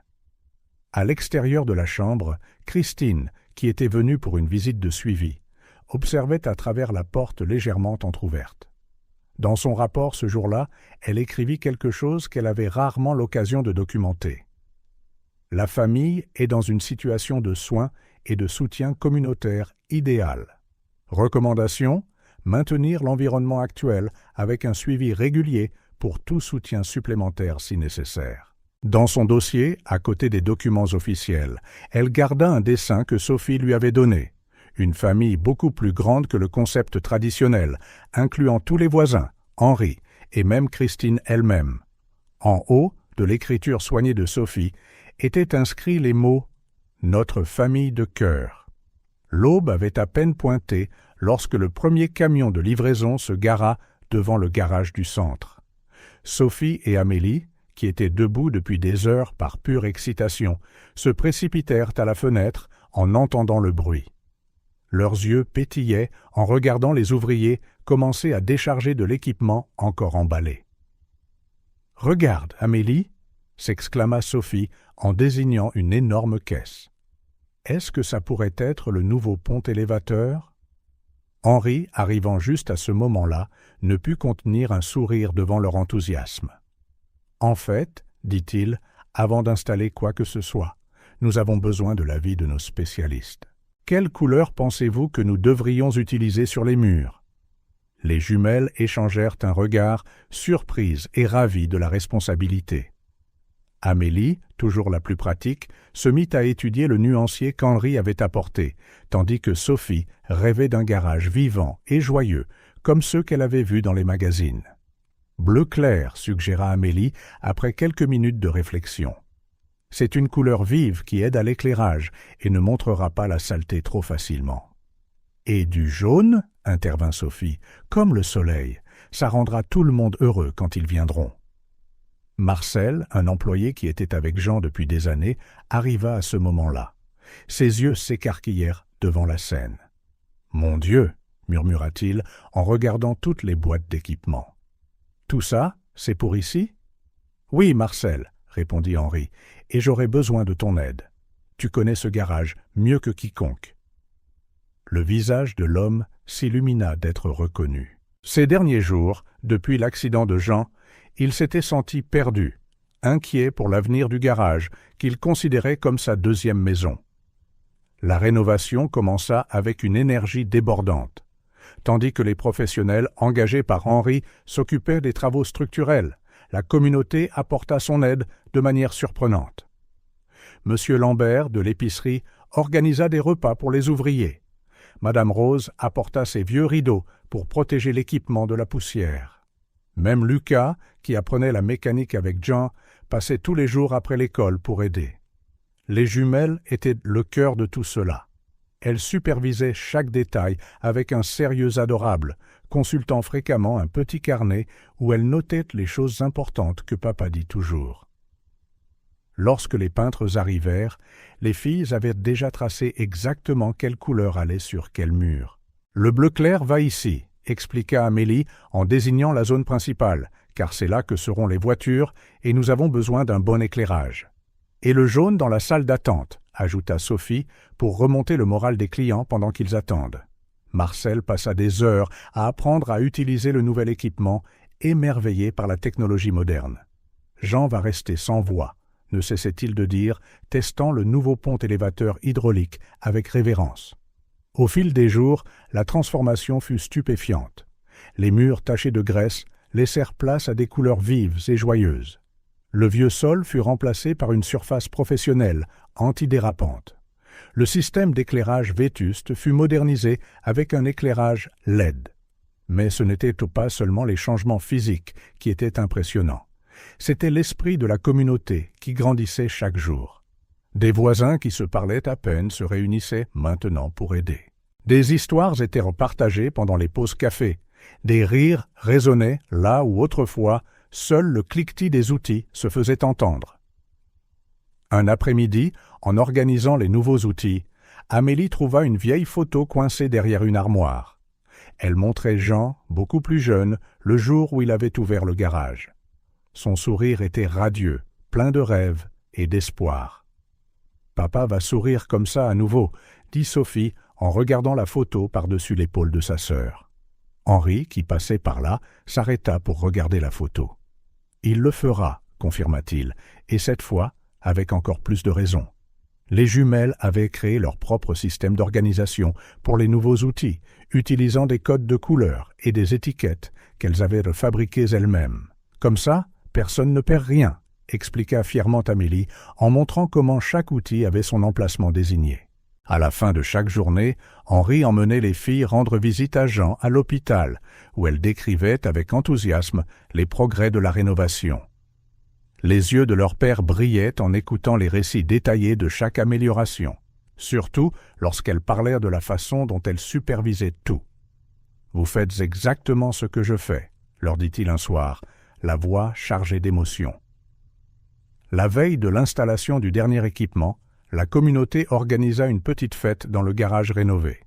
À l'extérieur de la chambre, Christine, qui était venue pour une visite de suivi, observait à travers la porte légèrement entr'ouverte. Dans son rapport ce jour-là, elle écrivit quelque chose qu'elle avait rarement l'occasion de documenter. La famille est dans une situation de soins et de soutien communautaire idéale. Recommandation : maintenir l'environnement actuel avec un suivi régulier pour tout soutien supplémentaire si nécessaire. Dans son dossier, à côté des documents officiels, elle garda un dessin que Sophie lui avait donné. Une famille beaucoup plus grande que le concept traditionnel, incluant tous les voisins, Henri et même Christine elle-même. En haut, de l'écriture soignée de Sophie, étaient inscrits les mots « Notre famille de cœur ». L'aube avait à peine pointé lorsque le premier camion de livraison se gara devant le garage du centre. Sophie et Amélie, qui étaient debout depuis des heures par pure excitation, se précipitèrent à la fenêtre en entendant le bruit. Leurs yeux pétillaient en regardant les ouvriers commencer à décharger de l'équipement encore emballé. « Regarde, Amélie !» s'exclama Sophie en désignant une énorme caisse. « Est-ce que ça pourrait être le nouveau pont élévateur ?» Henri, arrivant juste à ce moment-là, ne put contenir un sourire devant leur enthousiasme. « En fait, dit-il, avant d'installer quoi que ce soit, nous avons besoin de l'avis de nos spécialistes. Quelle couleur pensez-vous que nous devrions utiliser sur les murs ?» Les jumelles échangèrent un regard, surprises et ravies de la responsabilité. Amélie, toujours la plus pratique, se mit à étudier le nuancier qu'Henri avait apporté, tandis que Sophie rêvait d'un garage vivant et joyeux, comme ceux qu'elle avait vus dans les magazines. « Bleu clair », suggéra Amélie après quelques minutes de réflexion. « C'est une couleur vive qui aide à l'éclairage et ne montrera pas la saleté trop facilement. »« Et du jaune ?» intervint Sophie, « comme le soleil. Ça rendra tout le monde heureux quand ils viendront. » Marcel, un employé qui était avec Jean depuis des années, arriva à ce moment-là. Ses yeux s'écarquillèrent devant la scène. « Mon Dieu !» murmura-t-il en regardant toutes les boîtes d'équipement. « Tout ça, c'est pour ici ?»« Oui, Marcel, » répondit Henri, « et j'aurai besoin de ton aide. Tu connais ce garage mieux que quiconque. » Le visage de l'homme s'illumina d'être reconnu. Ces derniers jours, depuis l'accident de Jean, il s'était senti perdu, inquiet pour l'avenir du garage, qu'il considérait comme sa deuxième maison. La rénovation commença avec une énergie débordante, tandis que les professionnels engagés par Henri s'occupaient des travaux structurels. La communauté apporta son aide de manière surprenante. Monsieur Lambert, de l'épicerie, organisa des repas pour les ouvriers. Madame Rose apporta ses vieux rideaux pour protéger l'équipement de la poussière. Même Lucas, qui apprenait la mécanique avec Jean, passait tous les jours après l'école pour aider. Les jumelles étaient le cœur de tout cela. Elles supervisaient chaque détail avec un sérieux adorable, consultant fréquemment un petit carnet où elles notaient les choses importantes que papa dit toujours. Lorsque les peintres arrivèrent, les filles avaient déjà tracé exactement quelle couleur allait sur quel mur. « Le bleu clair va ici », expliqua Amélie en désignant la zone principale, car c'est là que seront les voitures et nous avons besoin d'un bon éclairage. « Et le jaune dans la salle d'attente », ajouta Sophie, pour remonter le moral des clients pendant qu'ils attendent. Marcel passa des heures à apprendre à utiliser le nouvel équipement, émerveillé par la technologie moderne. Jean va rester sans voix, ne cessait-il de dire, testant le nouveau pont élévateur hydraulique avec révérence. Au fil des jours, la transformation fut stupéfiante. Les murs tachés de graisse laissèrent place à des couleurs vives et joyeuses. Le vieux sol fut remplacé par une surface professionnelle, antidérapante. Le système d'éclairage vétuste fut modernisé avec un éclairage LED. Mais ce n'étaient pas seulement les changements physiques qui étaient impressionnants. C'était l'esprit de la communauté qui grandissait chaque jour. Des voisins qui se parlaient à peine se réunissaient maintenant pour aider. Des histoires étaient partagées pendant les pauses café. Des rires résonnaient là où autrefois, seul le cliquetis des outils se faisait entendre. Un après-midi, en organisant les nouveaux outils, Amélie trouva une vieille photo coincée derrière une armoire. Elle montrait Jean, beaucoup plus jeune, le jour où il avait ouvert le garage. Son sourire était radieux, plein de rêves et d'espoir. « Papa va sourire comme ça à nouveau », dit Sophie en regardant la photo par-dessus l'épaule de sa sœur. Henri, qui passait par là, s'arrêta pour regarder la photo. « Il le fera », confirma-t-il, et cette fois, avec encore plus de raison. Les jumelles avaient créé leur propre système d'organisation pour les nouveaux outils, utilisant des codes de couleurs et des étiquettes qu'elles avaient fabriquées elles-mêmes. Comme ça, personne ne perd rien, expliqua fièrement Amélie en montrant comment chaque outil avait son emplacement désigné. À la fin de chaque journée, Henri emmenait les filles rendre visite à Jean à l'hôpital, où elles décrivaient avec enthousiasme les progrès de la rénovation. Les yeux de leur père brillaient en écoutant les récits détaillés de chaque amélioration, surtout lorsqu'elles parlèrent de la façon dont elles supervisaient tout. « Vous faites exactement ce que je fais », leur dit-il un soir, la voix chargée d'émotion. La veille de l'installation du dernier équipement, la communauté organisa une petite fête dans le garage rénové.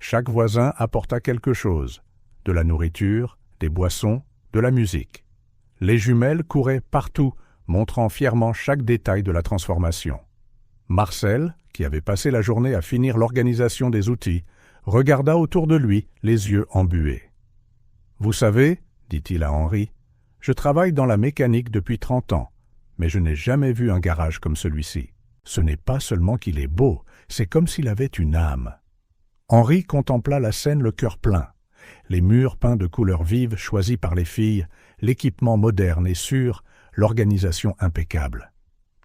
Chaque voisin apporta quelque chose, de la nourriture, des boissons, de la musique. Les jumelles couraient partout, montrant fièrement chaque détail de la transformation. Marcel, qui avait passé la journée à finir l'organisation des outils, regarda autour de lui, les yeux embués. « Vous savez, dit-il à Henri, je travaille dans la mécanique depuis 30 ans, mais je n'ai jamais vu un garage comme celui-ci. Ce n'est pas seulement qu'il est beau, c'est comme s'il avait une âme. » Henri contempla la scène le cœur plein. Les murs peints de couleurs vives choisies par les filles, l'équipement moderne et sûr, l'organisation impeccable.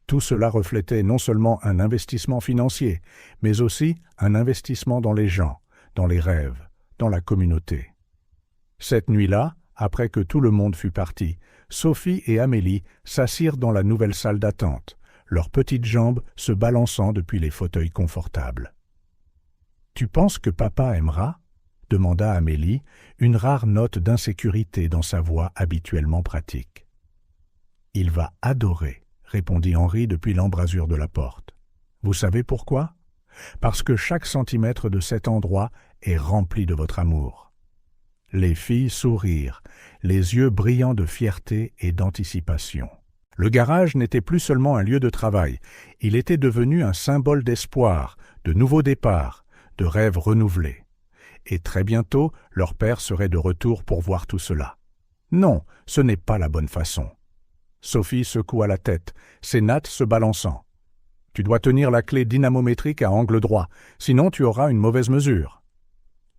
Tout cela reflétait non seulement un investissement financier, mais aussi un investissement dans les gens, dans les rêves, dans la communauté. Cette nuit-là, après que tout le monde fut parti, Sophie et Amélie s'assirent dans la nouvelle salle d'attente, leurs petites jambes se balançant depuis les fauteuils confortables. « Tu penses que papa aimera ?» demanda Amélie, une rare note d'insécurité dans sa voix habituellement pratique. « Il va adorer », répondit Henri depuis l'embrasure de la porte. « Vous savez pourquoi ? Parce que chaque centimètre de cet endroit est rempli de votre amour. » Les filles sourirent, les yeux brillants de fierté et d'anticipation. Le garage n'était plus seulement un lieu de travail, il était devenu un symbole d'espoir, de nouveaux départs, de rêves renouvelés. Et très bientôt, leur père serait de retour pour voir tout cela. Non, ce n'est pas la bonne façon. Sophie secoua la tête, ses nattes se balançant. « Tu dois tenir la clé dynamométrique à angle droit, sinon tu auras une mauvaise mesure. »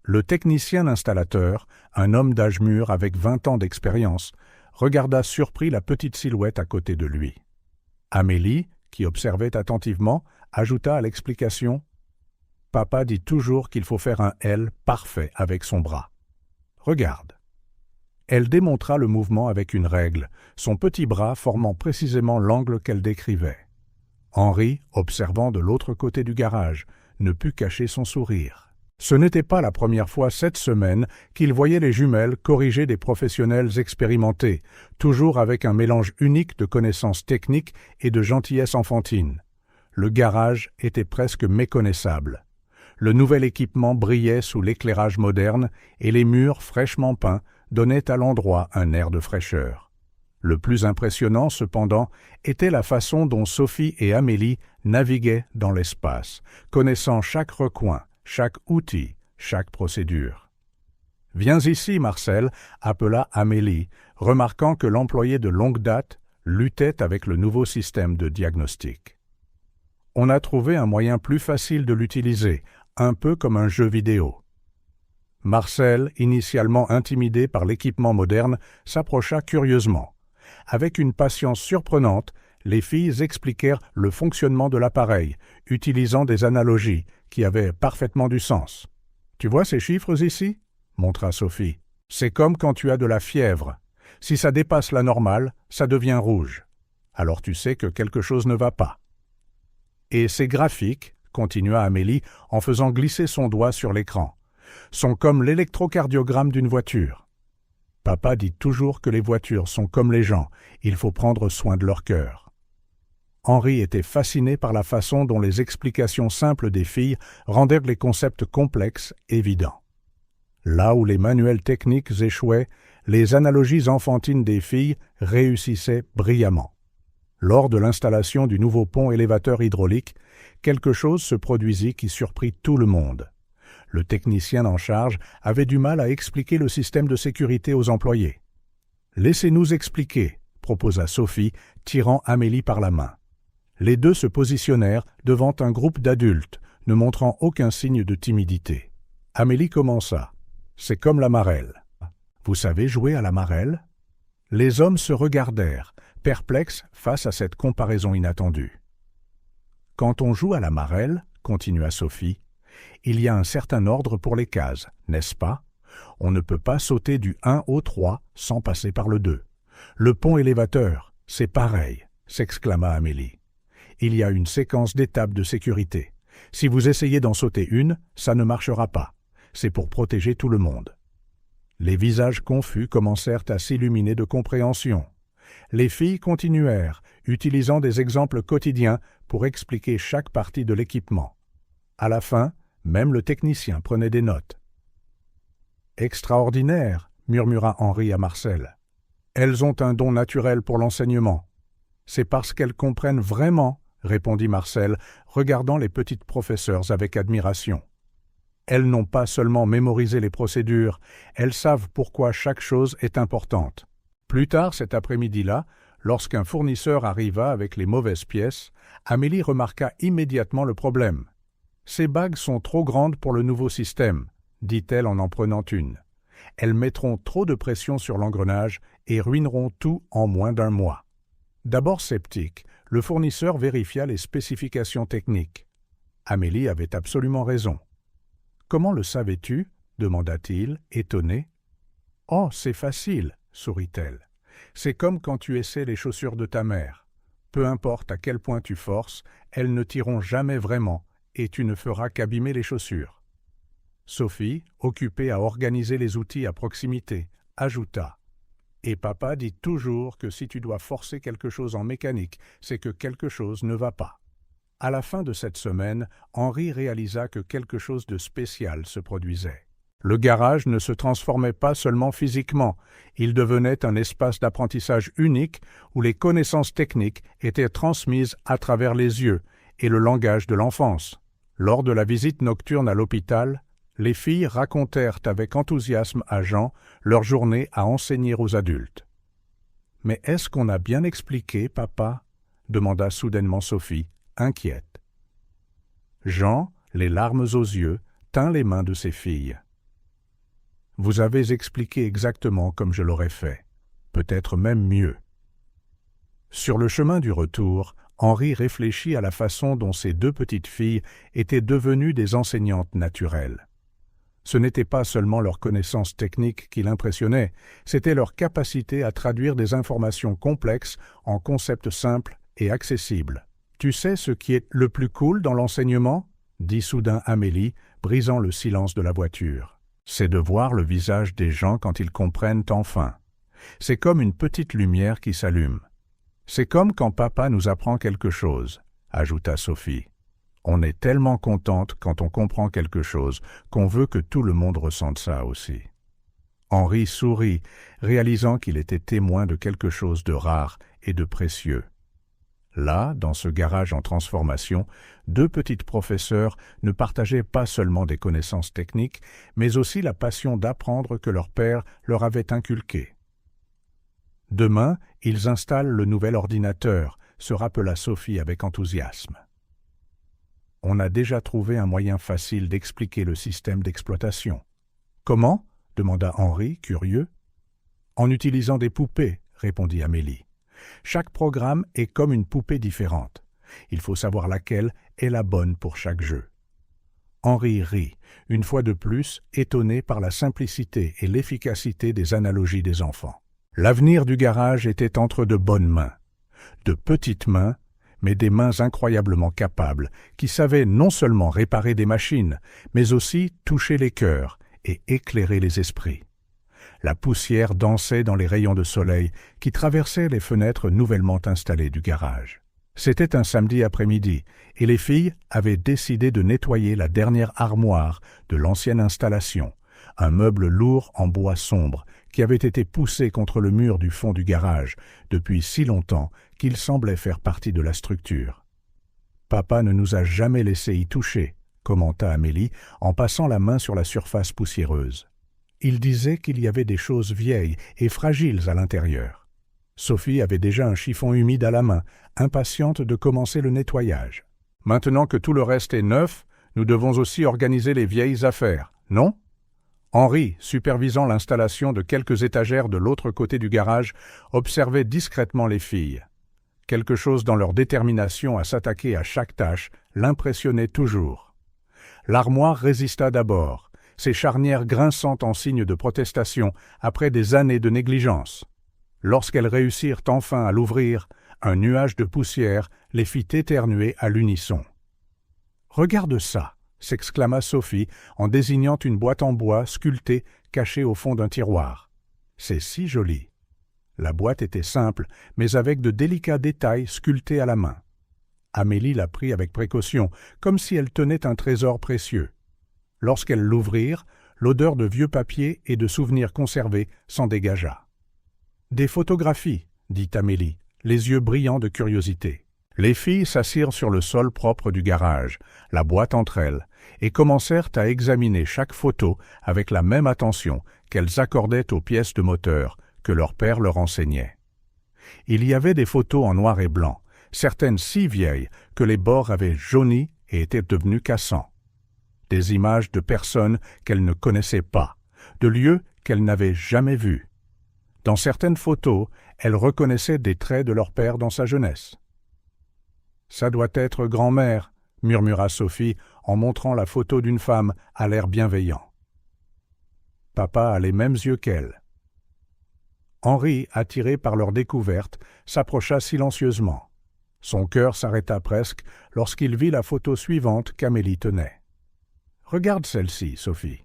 Le technicien installateur, un homme d'âge mûr avec 20 ans d'expérience, regarda surpris la petite silhouette à côté de lui. Amélie, qui observait attentivement, ajouta à l'explication « Papa dit toujours qu'il faut faire un L parfait avec son bras. Regarde. » Elle démontra le mouvement avec une règle, son petit bras formant précisément l'angle qu'elle décrivait. Henri, observant de l'autre côté du garage, ne put cacher son sourire. Ce n'était pas la première fois cette semaine qu'il voyait les jumelles corriger des professionnels expérimentés, toujours avec un mélange unique de connaissances techniques et de gentillesse enfantine. Le garage était presque méconnaissable. Le nouvel équipement brillait sous l'éclairage moderne et les murs fraîchement peints donnaient à l'endroit un air de fraîcheur. Le plus impressionnant, cependant, était la façon dont Sophie et Amélie naviguaient dans l'espace, connaissant chaque recoin, chaque outil, chaque procédure. « Viens ici, Marcel » appela Amélie, remarquant que l'employé de longue date luttait avec le nouveau système de diagnostic. On a trouvé un moyen plus facile de l'utiliser, un peu comme un jeu vidéo. Marcel, initialement intimidé par l'équipement moderne, s'approcha curieusement. Avec une patience surprenante, les filles expliquèrent le fonctionnement de l'appareil, utilisant des analogies qui avaient parfaitement du sens. « Tu vois ces chiffres ici ?» montra Sophie. « C'est comme quand tu as de la fièvre. Si ça dépasse la normale, ça devient rouge. Alors tu sais que quelque chose ne va pas. » Et ces graphiques, continua Amélie en faisant glisser son doigt sur l'écran, sont comme l'électrocardiogramme d'une voiture. Papa dit toujours que les voitures sont comme les gens, il faut prendre soin de leur cœur. Henri était fasciné par la façon dont les explications simples des filles rendèrent les concepts complexes évidents. Là où les manuels techniques échouaient, les analogies enfantines des filles réussissaient brillamment. Lors de l'installation du nouveau pont élévateur hydraulique, quelque chose se produisit qui surprit tout le monde. Le technicien en charge avait du mal à expliquer le système de sécurité aux employés. « Laissez-nous expliquer », proposa Sophie, tirant Amélie par la main. Les deux se positionnèrent devant un groupe d'adultes, ne montrant aucun signe de timidité. Amélie commença. « C'est comme la marelle. Vous savez jouer à la marelle ?» Les hommes se regardèrent, perplexes face à cette comparaison inattendue. « Quand on joue à la marelle, » continua Sophie, « il y a un certain ordre pour les cases, n'est-ce pas? On ne peut pas sauter du 1 au 3 sans passer par le 2. Le pont élévateur, C'est pareil, s'exclama Amélie. Il y a une séquence d'étapes de sécurité. Si vous essayez d'en sauter une, ça ne marchera pas. C'est pour protéger tout le monde. Les visages confus commencèrent à s'illuminer de compréhension. Les filles continuèrent, utilisant des exemples quotidiens pour expliquer chaque partie de l'équipement. À la fin, même le technicien prenait des notes. « Extraordinaire !» murmura Henri à Marcel. « Elles ont un don naturel pour l'enseignement. »« C'est parce qu'elles comprennent vraiment, » répondit Marcel, regardant les petites professeurs avec admiration. Elles n'ont pas seulement mémorisé les procédures, elles savent pourquoi chaque chose est importante. Plus tard cet après-midi-là, lorsqu'un fournisseur arriva avec les mauvaises pièces, Amélie remarqua immédiatement le problème. « Ces bagues sont trop grandes pour le nouveau système, » dit-elle en prenant une. « Elles mettront trop de pression sur l'engrenage et ruineront tout en moins d'un mois. » D'abord sceptique, le fournisseur vérifia les spécifications techniques. Amélie avait absolument raison. « Comment le savais-tu » demanda-t-il, étonné. « Oh, c'est facile » sourit-elle. « C'est comme quand tu essaies les chaussures de ta mère. Peu importe à quel point tu forces, elles ne tireront jamais vraiment et tu ne feras qu'abîmer les chaussures. » Sophie, occupée à organiser les outils à proximité, ajouta « Et papa dit toujours que si tu dois forcer quelque chose en mécanique, c'est que quelque chose ne va pas. » À la fin de cette semaine, Henri réalisa que quelque chose de spécial se produisait. Le garage ne se transformait pas seulement physiquement, il devenait un espace d'apprentissage unique où les connaissances techniques étaient transmises à travers les yeux et le langage de l'enfance. Lors de la visite nocturne à l'hôpital, les filles racontèrent avec enthousiasme à Jean leur journée à enseigner aux adultes. « Mais est-ce qu'on a bien expliqué, papa ?» demanda soudainement Sophie, inquiète. Jean, les larmes aux yeux, tint les mains de ses filles. « Vous avez expliqué exactement comme je l'aurais fait, peut-être même mieux. » Sur le chemin du retour, Henri réfléchit à la façon dont ses deux petites filles étaient devenues des enseignantes naturelles. Ce n'était pas seulement leur connaissance technique qui l'impressionnait, c'était leur capacité à traduire des informations complexes en concepts simples et accessibles. « Tu sais ce qui est le plus cool dans l'enseignement ?» dit soudain Amélie, brisant le silence de la voiture. « C'est de voir le visage des gens quand ils comprennent enfin. C'est comme une petite lumière qui s'allume. C'est comme quand papa nous apprend quelque chose, » ajouta Sophie. On est tellement contente quand on comprend quelque chose qu'on veut que tout le monde ressente ça aussi. Henri sourit, réalisant qu'il était témoin de quelque chose de rare et de précieux. Là, dans ce garage en transformation, deux petites professeurs ne partageaient pas seulement des connaissances techniques, mais aussi la passion d'apprendre que leur père leur avait inculquée. Demain, ils installent le nouvel ordinateur, se rappela Sophie avec enthousiasme. On a déjà trouvé un moyen facile d'expliquer le système d'exploitation. « Comment » demanda Henri, curieux. « En utilisant des poupées, » répondit Amélie. « Chaque programme est comme une poupée différente. Il faut savoir laquelle est la bonne pour chaque jeu. » Henri rit, une fois de plus, étonné par la simplicité et l'efficacité des analogies des enfants. L'avenir du garage était entre de bonnes mains. De petites mains, mais des mains incroyablement capables, qui savaient non seulement réparer des machines, mais aussi toucher les cœurs et éclairer les esprits. La poussière dansait dans les rayons de soleil qui traversaient les fenêtres nouvellement installées du garage. C'était un samedi après-midi, et les filles avaient décidé de nettoyer la dernière armoire de l'ancienne installation, un meuble lourd en bois sombre qui avait été poussé contre le mur du fond du garage depuis si longtemps qu'il semblait faire partie de la structure. « Papa ne nous a jamais laissé y toucher », commenta Amélie en passant la main sur la surface poussiéreuse. Il disait qu'il y avait des choses vieilles et fragiles à l'intérieur. Sophie avait déjà un chiffon humide à la main, impatiente de commencer le nettoyage. « Maintenant que tout le reste est neuf, nous devons aussi organiser les vieilles affaires, non ?» Henri, supervisant l'installation de quelques étagères de l'autre côté du garage, observait discrètement les filles. Quelque chose dans leur détermination à s'attaquer à chaque tâche l'impressionnait toujours. L'armoire résista d'abord, ses charnières grinçant en signe de protestation après des années de négligence. Lorsqu'elles réussirent enfin à l'ouvrir, un nuage de poussière les fit éternuer à l'unisson. « Regarde ça !» s'exclama Sophie en désignant une boîte en bois sculptée cachée au fond d'un tiroir. « C'est si joli !» La boîte était simple, mais avec de délicats détails sculptés à la main. Amélie la prit avec précaution, comme si elle tenait un trésor précieux. Lorsqu'elles l'ouvrirent, l'odeur de vieux papier et de souvenirs conservés s'en dégagea. « Des photographies !» dit Amélie, les yeux brillants de curiosité. Les filles s'assirent sur le sol propre du garage, la boîte entre elles, et commencèrent à examiner chaque photo avec la même attention qu'elles accordaient aux pièces de moteur que leur père leur enseignait. Il y avait des photos en noir et blanc, certaines si vieilles que les bords avaient jauni et étaient devenus cassants. Des images de personnes qu'elles ne connaissaient pas, de lieux qu'elles n'avaient jamais vus. Dans certaines photos, elles reconnaissaient des traits de leur père dans sa jeunesse. « Ça doit être grand-mère », murmura Sophie en montrant la photo d'une femme à l'air bienveillant. Papa a les mêmes yeux qu'elle. Henri, attiré par leur découverte, s'approcha silencieusement. Son cœur s'arrêta presque lorsqu'il vit la photo suivante qu'Amélie tenait. « Regarde celle-ci, Sophie. »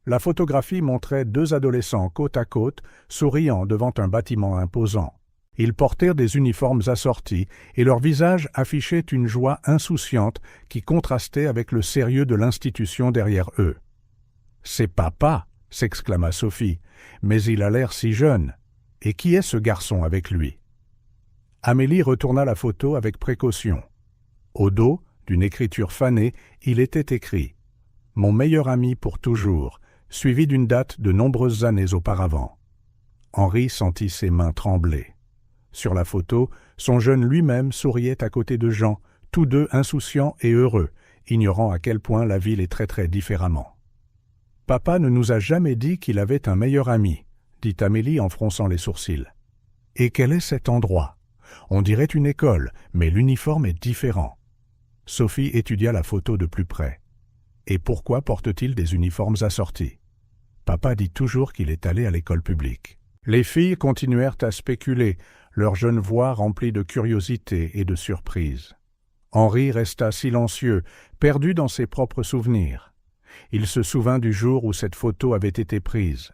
La photographie montrait deux adolescents côte à côte, souriant devant un bâtiment imposant. Ils portèrent des uniformes assortis et leur visage affichait une joie insouciante qui contrastait avec le sérieux de l'institution derrière eux. « C'est papa !» s'exclama Sophie, « mais il a l'air si jeune. Et qui est ce garçon avec lui ?» Amélie retourna la photo avec précaution. Au dos, d'une écriture fanée, il était écrit « Mon meilleur ami pour toujours », suivi d'une date de nombreuses années auparavant. Henri sentit ses mains trembler. Sur la photo, son jeune lui-même souriait à côté de Jean, tous deux insouciants et heureux, ignorant à quel point la vie les traiterait différemment. « Papa ne nous a jamais dit qu'il avait un meilleur ami », dit Amélie en fronçant les sourcils. « Et quel est cet endroit ? On dirait une école, mais l'uniforme est différent. » Sophie étudia la photo de plus près. « Et pourquoi porte-t-il des uniformes assortis ? Papa dit toujours qu'il est allé à l'école publique. » Les filles continuèrent à spéculer, leurs jeunes voix remplies de curiosité et de surprise. Henri resta silencieux, perdu dans ses propres souvenirs. Il se souvint du jour où cette photo avait été prise.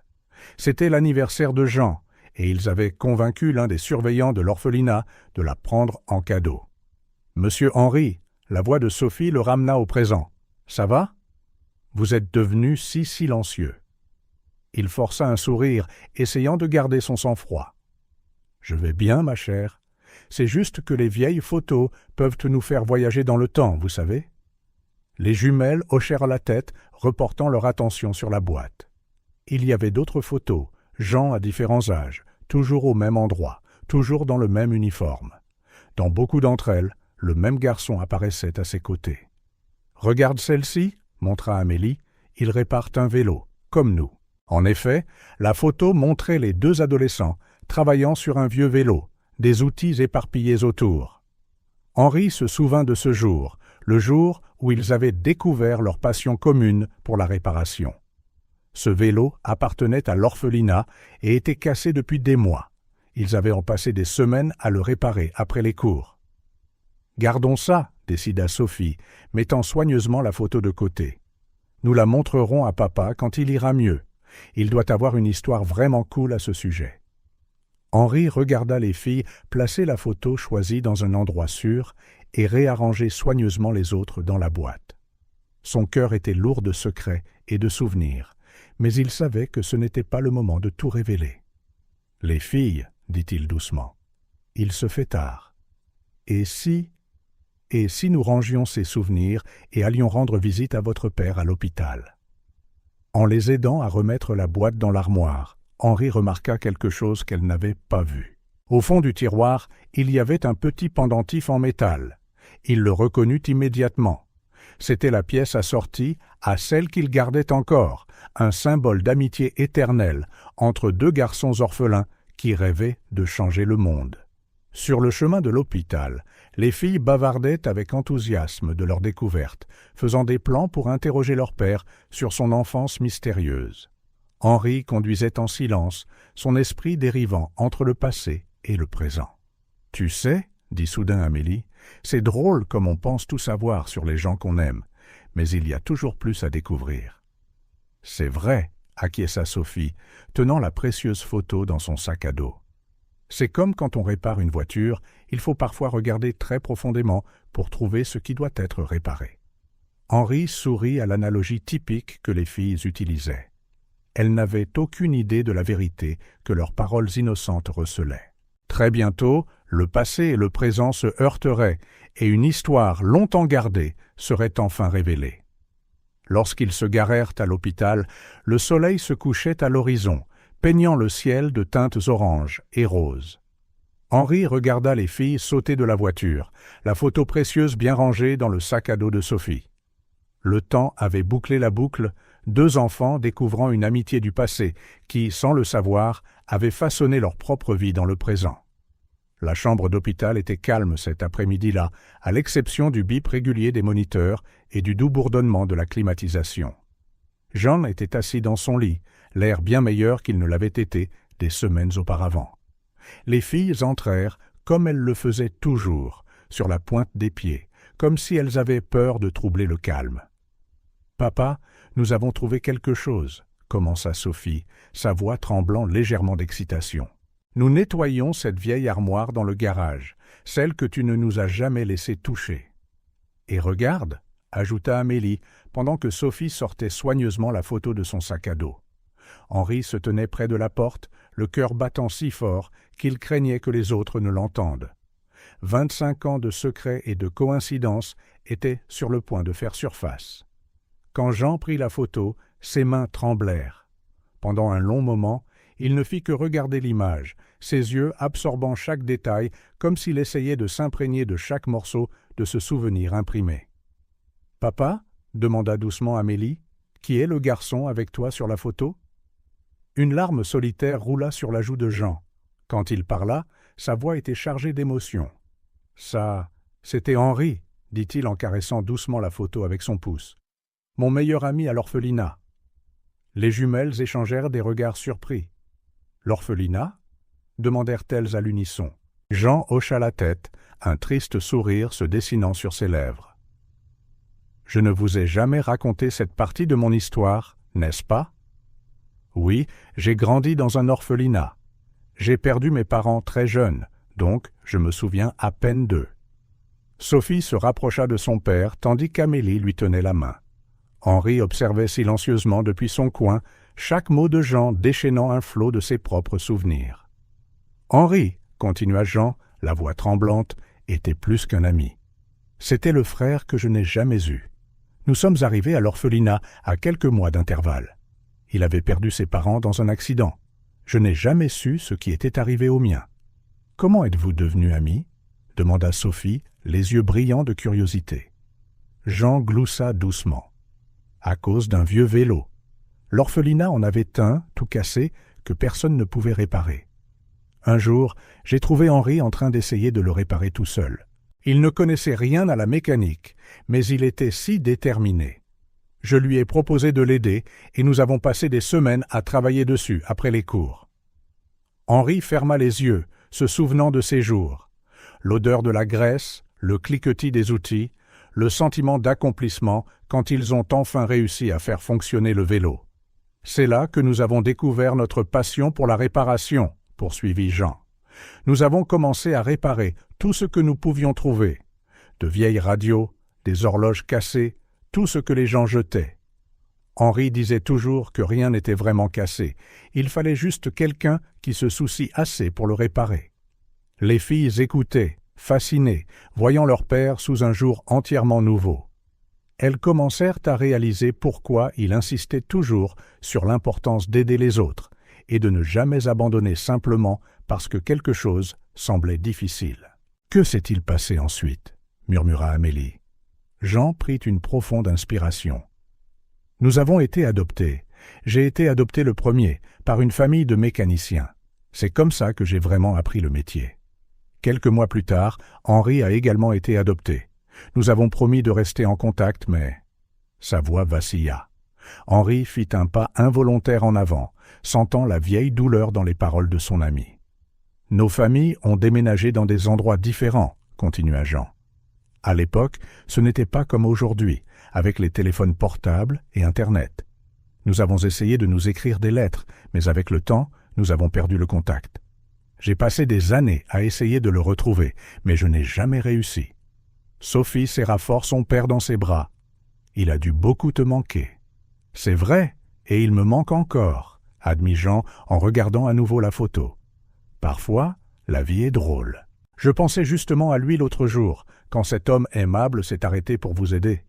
C'était l'anniversaire de Jean, et ils avaient convaincu l'un des surveillants de l'orphelinat de la prendre en cadeau. « Monsieur Henri », la voix de Sophie le ramena au présent. « Ça va ? Vous êtes devenu si silencieux. » Il força un sourire, essayant de garder son sang-froid. « Je vais bien, ma chère. C'est juste que les vieilles photos peuvent nous faire voyager dans le temps, vous savez. » Les jumelles hochèrent la tête, reportant leur attention sur la boîte. Il y avait d'autres photos, Jean à différents âges, toujours au même endroit, toujours dans le même uniforme. Dans beaucoup d'entre elles, le même garçon apparaissait à ses côtés. « Regarde celle-ci » montra Amélie, « ils réparent un vélo, comme nous. » En effet, la photo montrait les deux adolescents travaillant sur un vieux vélo, des outils éparpillés autour. Henri se souvint de ce jour, le jour où ils avaient découvert leur passion commune pour la réparation. Ce vélo appartenait à l'orphelinat et était cassé depuis des mois. Ils avaient en passé des semaines à le réparer après les cours. « Gardons ça », décida Sophie, mettant soigneusement la photo de côté. « Nous la montrerons à papa quand il ira mieux. Il doit avoir une histoire vraiment cool à ce sujet. » Henri regarda les filles placer la photo choisie dans un endroit sûr et réarranger soigneusement les autres dans la boîte. Son cœur était lourd de secrets et de souvenirs, mais il savait que ce n'était pas le moment de tout révéler. « Les filles, » dit-il doucement, « il se fait tard. Et si nous rangions ces souvenirs et allions rendre visite à votre père à l'hôpital ?» En les aidant à remettre la boîte dans l'armoire, Henri remarqua quelque chose qu'elle n'avait pas vu. Au fond du tiroir, il y avait un petit pendentif en métal. Il le reconnut immédiatement. C'était la pièce assortie à celle qu'il gardait encore, un symbole d'amitié éternelle entre deux garçons orphelins qui rêvaient de changer le monde. Sur le chemin de l'hôpital, les filles bavardaient avec enthousiasme de leur découverte, faisant des plans pour interroger leur père sur son enfance mystérieuse. Henri conduisait en silence, son esprit dérivant entre le passé et le présent. « Tu sais, » dit soudain Amélie, « c'est drôle comme on pense tout savoir sur les gens qu'on aime, mais il y a toujours plus à découvrir. »« C'est vrai, » acquiesça Sophie, tenant la précieuse photo dans son sac à dos. « C'est comme quand on répare une voiture, il faut parfois regarder très profondément pour trouver ce qui doit être réparé. » Henri sourit à l'analogie typique que les filles utilisaient. Elles n'avaient aucune idée de la vérité que leurs paroles innocentes recelaient. Très bientôt, le passé et le présent se heurteraient et une histoire longtemps gardée serait enfin révélée. Lorsqu'ils se garèrent à l'hôpital, le soleil se couchait à l'horizon, peignant le ciel de teintes oranges et roses. Henri regarda les filles sauter de la voiture, la photo précieuse bien rangée dans le sac à dos de Sophie. Le temps avait bouclé la boucle, deux enfants découvrant une amitié du passé qui, sans le savoir, avait façonné leur propre vie dans le présent. La chambre d'hôpital était calme cet après-midi-là, à l'exception du bip régulier des moniteurs et du doux bourdonnement de la climatisation. Jean était assis dans son lit, l'air bien meilleur qu'il ne l'avait été des semaines auparavant. Les filles entrèrent, comme elles le faisaient toujours, sur la pointe des pieds, comme si elles avaient peur de troubler le calme. « Papa, nous avons trouvé quelque chose, » commença Sophie, sa voix tremblant légèrement d'excitation. « Nous nettoyons cette vieille armoire dans le garage, celle que tu ne nous as jamais laissé toucher. »« Et regarde » ajouta Amélie, pendant que Sophie sortait soigneusement la photo de son sac à dos. Henri se tenait près de la porte, le cœur battant si fort qu'il craignait que les autres ne l'entendent. 25 ans de secrets et de coïncidences étaient sur le point de faire surface. Quand Jean prit la photo, ses mains tremblèrent. Pendant un long moment, il ne fit que regarder l'image, ses yeux absorbant chaque détail comme s'il essayait de s'imprégner de chaque morceau de ce souvenir imprimé. « Papa » demanda doucement Amélie, « qui est le garçon avec toi sur la photo ?» Une larme solitaire roula sur la joue de Jean. Quand il parla, sa voix était chargée d'émotion. « Ça, c'était Henri » dit-il en caressant doucement la photo avec son pouce. « Mon meilleur ami à l'orphelinat. » Les jumelles échangèrent des regards surpris. « L'orphelinat » demandèrent-elles à l'unisson. Jean hocha la tête, un triste sourire se dessinant sur ses lèvres. « Je ne vous ai jamais raconté cette partie de mon histoire, n'est-ce pas ? Oui, j'ai grandi dans un orphelinat. J'ai perdu mes parents très jeunes, donc je me souviens à peine d'eux. » Sophie se rapprocha de son père tandis qu'Amélie lui tenait la main. Henri observait silencieusement depuis son coin chaque mot de Jean déchaînant un flot de ses propres souvenirs. « Henri, » continua Jean, la voix tremblante, était plus qu'un ami. C'était le frère que je n'ai jamais eu. Nous sommes arrivés à l'orphelinat à quelques mois d'intervalle. Il avait perdu ses parents dans un accident. Je n'ai jamais su ce qui était arrivé au mien. « Comment êtes-vous devenus amis ?» demanda Sophie, les yeux brillants de curiosité. Jean gloussa doucement. « À cause d'un vieux vélo. L'orphelinat en avait un, tout cassé, que personne ne pouvait réparer. Un jour, j'ai trouvé Henri en train d'essayer de le réparer tout seul. Il ne connaissait rien à la mécanique, mais il était si déterminé. Je lui ai proposé de l'aider et nous avons passé des semaines à travailler dessus après les cours. » Henri ferma les yeux, se souvenant de ces jours. L'odeur de la graisse, le cliquetis des outils, le sentiment d'accomplissement quand ils ont enfin réussi à faire fonctionner le vélo. « C'est là que nous avons découvert notre passion pour la réparation, » poursuivit Jean. « Nous avons commencé à réparer tout ce que nous pouvions trouver. De vieilles radios, des horloges cassées, tout ce que les gens jetaient. Henri disait toujours que rien n'était vraiment cassé. Il fallait juste quelqu'un qui se soucie assez pour le réparer. Les filles écoutaient, fascinées, voyant leur père sous un jour entièrement nouveau. Elles commencèrent à réaliser pourquoi il insistait toujours sur l'importance d'aider les autres et de ne jamais abandonner simplement parce que quelque chose semblait difficile. « Que s'est-il passé ensuite » murmura Amélie. Jean prit une profonde inspiration. « Nous avons été adoptés. J'ai été adopté le premier, par une famille de mécaniciens. C'est comme ça que j'ai vraiment appris le métier. Quelques mois plus tard, Henri a également été adopté. Nous avons promis de rester en contact, mais... » Sa voix vacilla. Henri fit un pas involontaire en avant, sentant la vieille douleur dans les paroles de son ami. « Nos familles ont déménagé dans des endroits différents, » continua Jean. « À l'époque, ce n'était pas comme aujourd'hui, avec les téléphones portables et Internet. Nous avons essayé de nous écrire des lettres, mais avec le temps, nous avons perdu le contact. J'ai passé des années à essayer de le retrouver, mais je n'ai jamais réussi. Sophie serra fort son père dans ses bras. Il a dû beaucoup te manquer. C'est vrai, et il me manque encore, admit Jean en regardant à nouveau la photo. Parfois, la vie est drôle. Je pensais justement à lui l'autre jour, quand cet homme aimable s'est arrêté pour vous aider.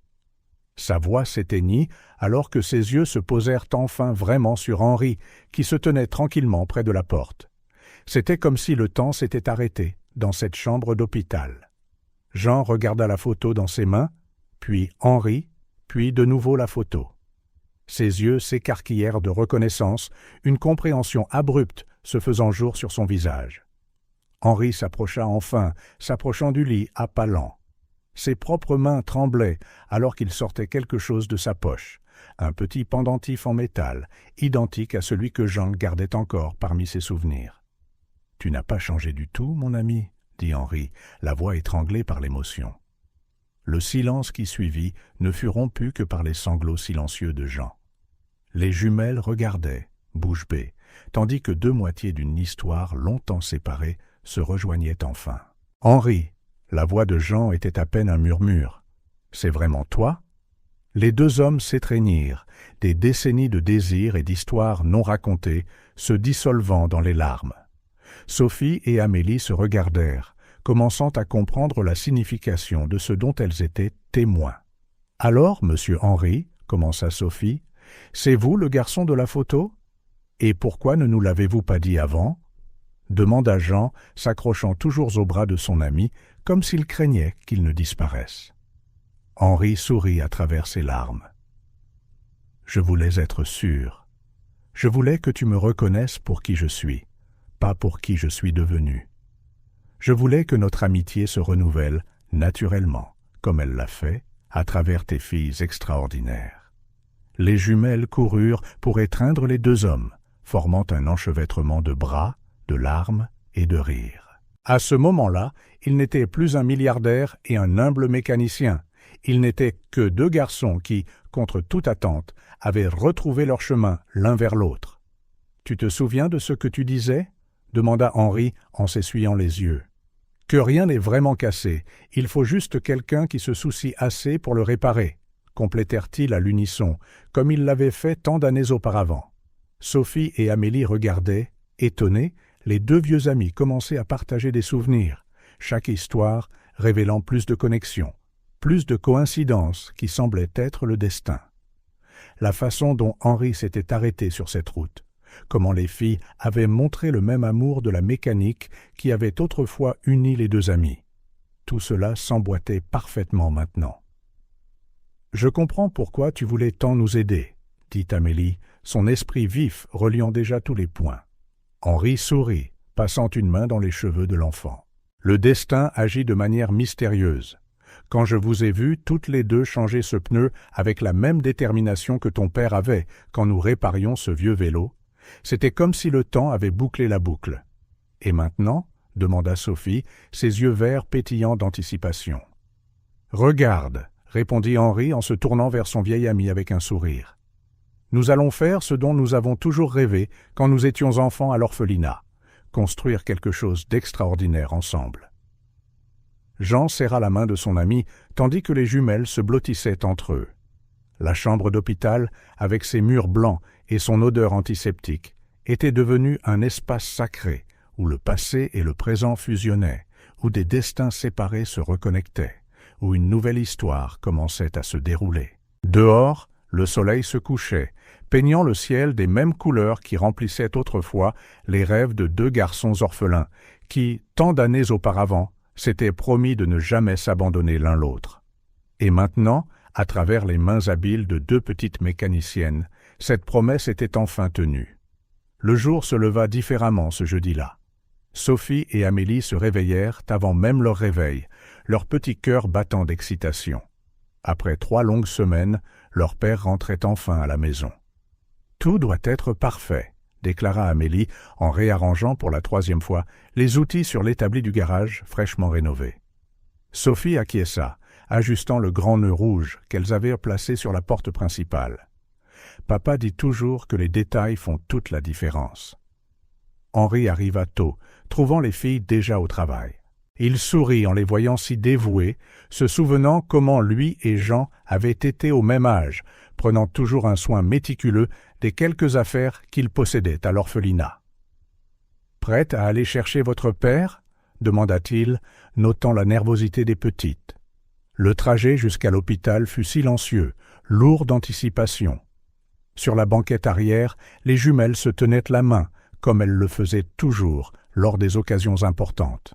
Sa voix s'éteignit alors que ses yeux se posèrent enfin vraiment sur Henri, qui se tenait tranquillement près de la porte. C'était comme si le temps s'était arrêté dans cette chambre d'hôpital. Jean regarda la photo dans ses mains, puis Henri, puis de nouveau la photo. Ses yeux s'écarquillèrent de reconnaissance, une compréhension abrupte se faisant jour sur son visage. Henri s'approcha enfin, s'approchant du lit à pas lents. Ses propres mains tremblaient alors qu'il sortait quelque chose de sa poche, un petit pendentif en métal, identique à celui que Jean gardait encore parmi ses souvenirs. « Tu n'as pas changé du tout, mon ami » dit Henri, la voix étranglée par l'émotion. Le silence qui suivit ne fut rompu que par les sanglots silencieux de Jean. Les jumelles regardaient, bouche bée, tandis que deux moitiés d'une histoire longtemps séparée se rejoignaient enfin. « Henri !» La voix de Jean était à peine un murmure. « C'est vraiment toi ?» Les deux hommes s'étreignirent, des décennies de désirs et d'histoires non racontées se dissolvant dans les larmes. Sophie et Amélie se regardèrent, commençant à comprendre la signification de ce dont elles étaient témoins. « Alors, monsieur Henri, » commença Sophie, « c'est vous le garçon de la photo ? Et pourquoi ne nous l'avez-vous pas dit avant ?» demanda Jean, s'accrochant toujours au bras de son ami, comme s'il craignait qu'il ne disparaisse. Henri sourit à travers ses larmes. « Je voulais être sûr. Je voulais que tu me reconnaisses pour qui je suis, pas pour qui je suis devenu. Je voulais que notre amitié se renouvelle naturellement, comme elle l'a fait, à travers tes filles extraordinaires. » Les jumelles coururent pour étreindre les deux hommes, formant un enchevêtrement de bras, de larmes et de rires. À ce moment-là, il n'était plus un milliardaire et un humble mécanicien. Ils n'étaient que deux garçons qui, contre toute attente, avaient retrouvé leur chemin l'un vers l'autre. « Tu te souviens de ce que tu disais ?» demanda Henri en s'essuyant les yeux. « Que rien n'est vraiment cassé, il faut juste quelqu'un qui se soucie assez pour le réparer, » complétèrent-ils à l'unisson, comme ils l'avaient fait tant d'années auparavant. Sophie et Amélie regardaient, étonnés, les deux vieux amis commençaient à partager des souvenirs, chaque histoire révélant plus de connexions, plus de coïncidences qui semblaient être le destin. La façon dont Henri s'était arrêté sur cette route, comment les filles avaient montré le même amour de la mécanique qui avait autrefois uni les deux amis. Tout cela s'emboîtait parfaitement maintenant. « Je comprends pourquoi tu voulais tant nous aider, » dit Amélie, son esprit vif reliant déjà tous les points. Henri sourit, passant une main dans les cheveux de l'enfant. « Le destin agit de manière mystérieuse. Quand je vous ai vus toutes les deux changer ce pneu avec la même détermination que ton père avait quand nous réparions ce vieux vélo, c'était comme si le temps avait bouclé la boucle. Et maintenant ?» demanda Sophie, ses yeux verts pétillants d'anticipation. « Regarde !» répondit Henri en se tournant vers son vieil ami avec un sourire. « Nous allons faire ce dont nous avons toujours rêvé quand nous étions enfants à l'orphelinat, construire quelque chose d'extraordinaire ensemble. » Jean serra la main de son ami, tandis que les jumelles se blottissaient entre eux. La chambre d'hôpital, avec ses murs blancs et son odeur antiseptique, était devenue un espace sacré où le passé et le présent fusionnaient, où des destins séparés se reconnectaient, où une nouvelle histoire commençait à se dérouler. Dehors, le soleil se couchait, peignant le ciel des mêmes couleurs qui remplissaient autrefois les rêves de deux garçons orphelins qui, tant d'années auparavant, s'étaient promis de ne jamais s'abandonner l'un l'autre. Et maintenant, à travers les mains habiles de deux petites mécaniciennes, cette promesse était enfin tenue. Le jour se leva différemment ce jeudi-là. Sophie et Amélie se réveillèrent avant même leur réveil, leur petit cœur battant d'excitation. Après 3 longues semaines, Leur père rentrait enfin à la maison. « Tout doit être parfait », déclara Amélie en réarrangeant pour la 3e fois les outils sur l'établi du garage fraîchement rénové. Sophie acquiesça, ajustant le grand nœud rouge qu'elles avaient placé sur la porte principale. Papa dit toujours que les détails font toute la différence. Henri arriva tôt, trouvant les filles déjà au travail. Il sourit en les voyant si dévouées, se souvenant comment lui et Jean avaient été au même âge, prenant toujours un soin méticuleux des quelques affaires qu'ils possédaient à l'orphelinat. « Prête à aller chercher votre père ?» demanda-t-il, notant la nervosité des petites. Le trajet jusqu'à l'hôpital fut silencieux, lourd d'anticipation. Sur la banquette arrière, les jumelles se tenaient la main, comme elles le faisaient toujours lors des occasions importantes.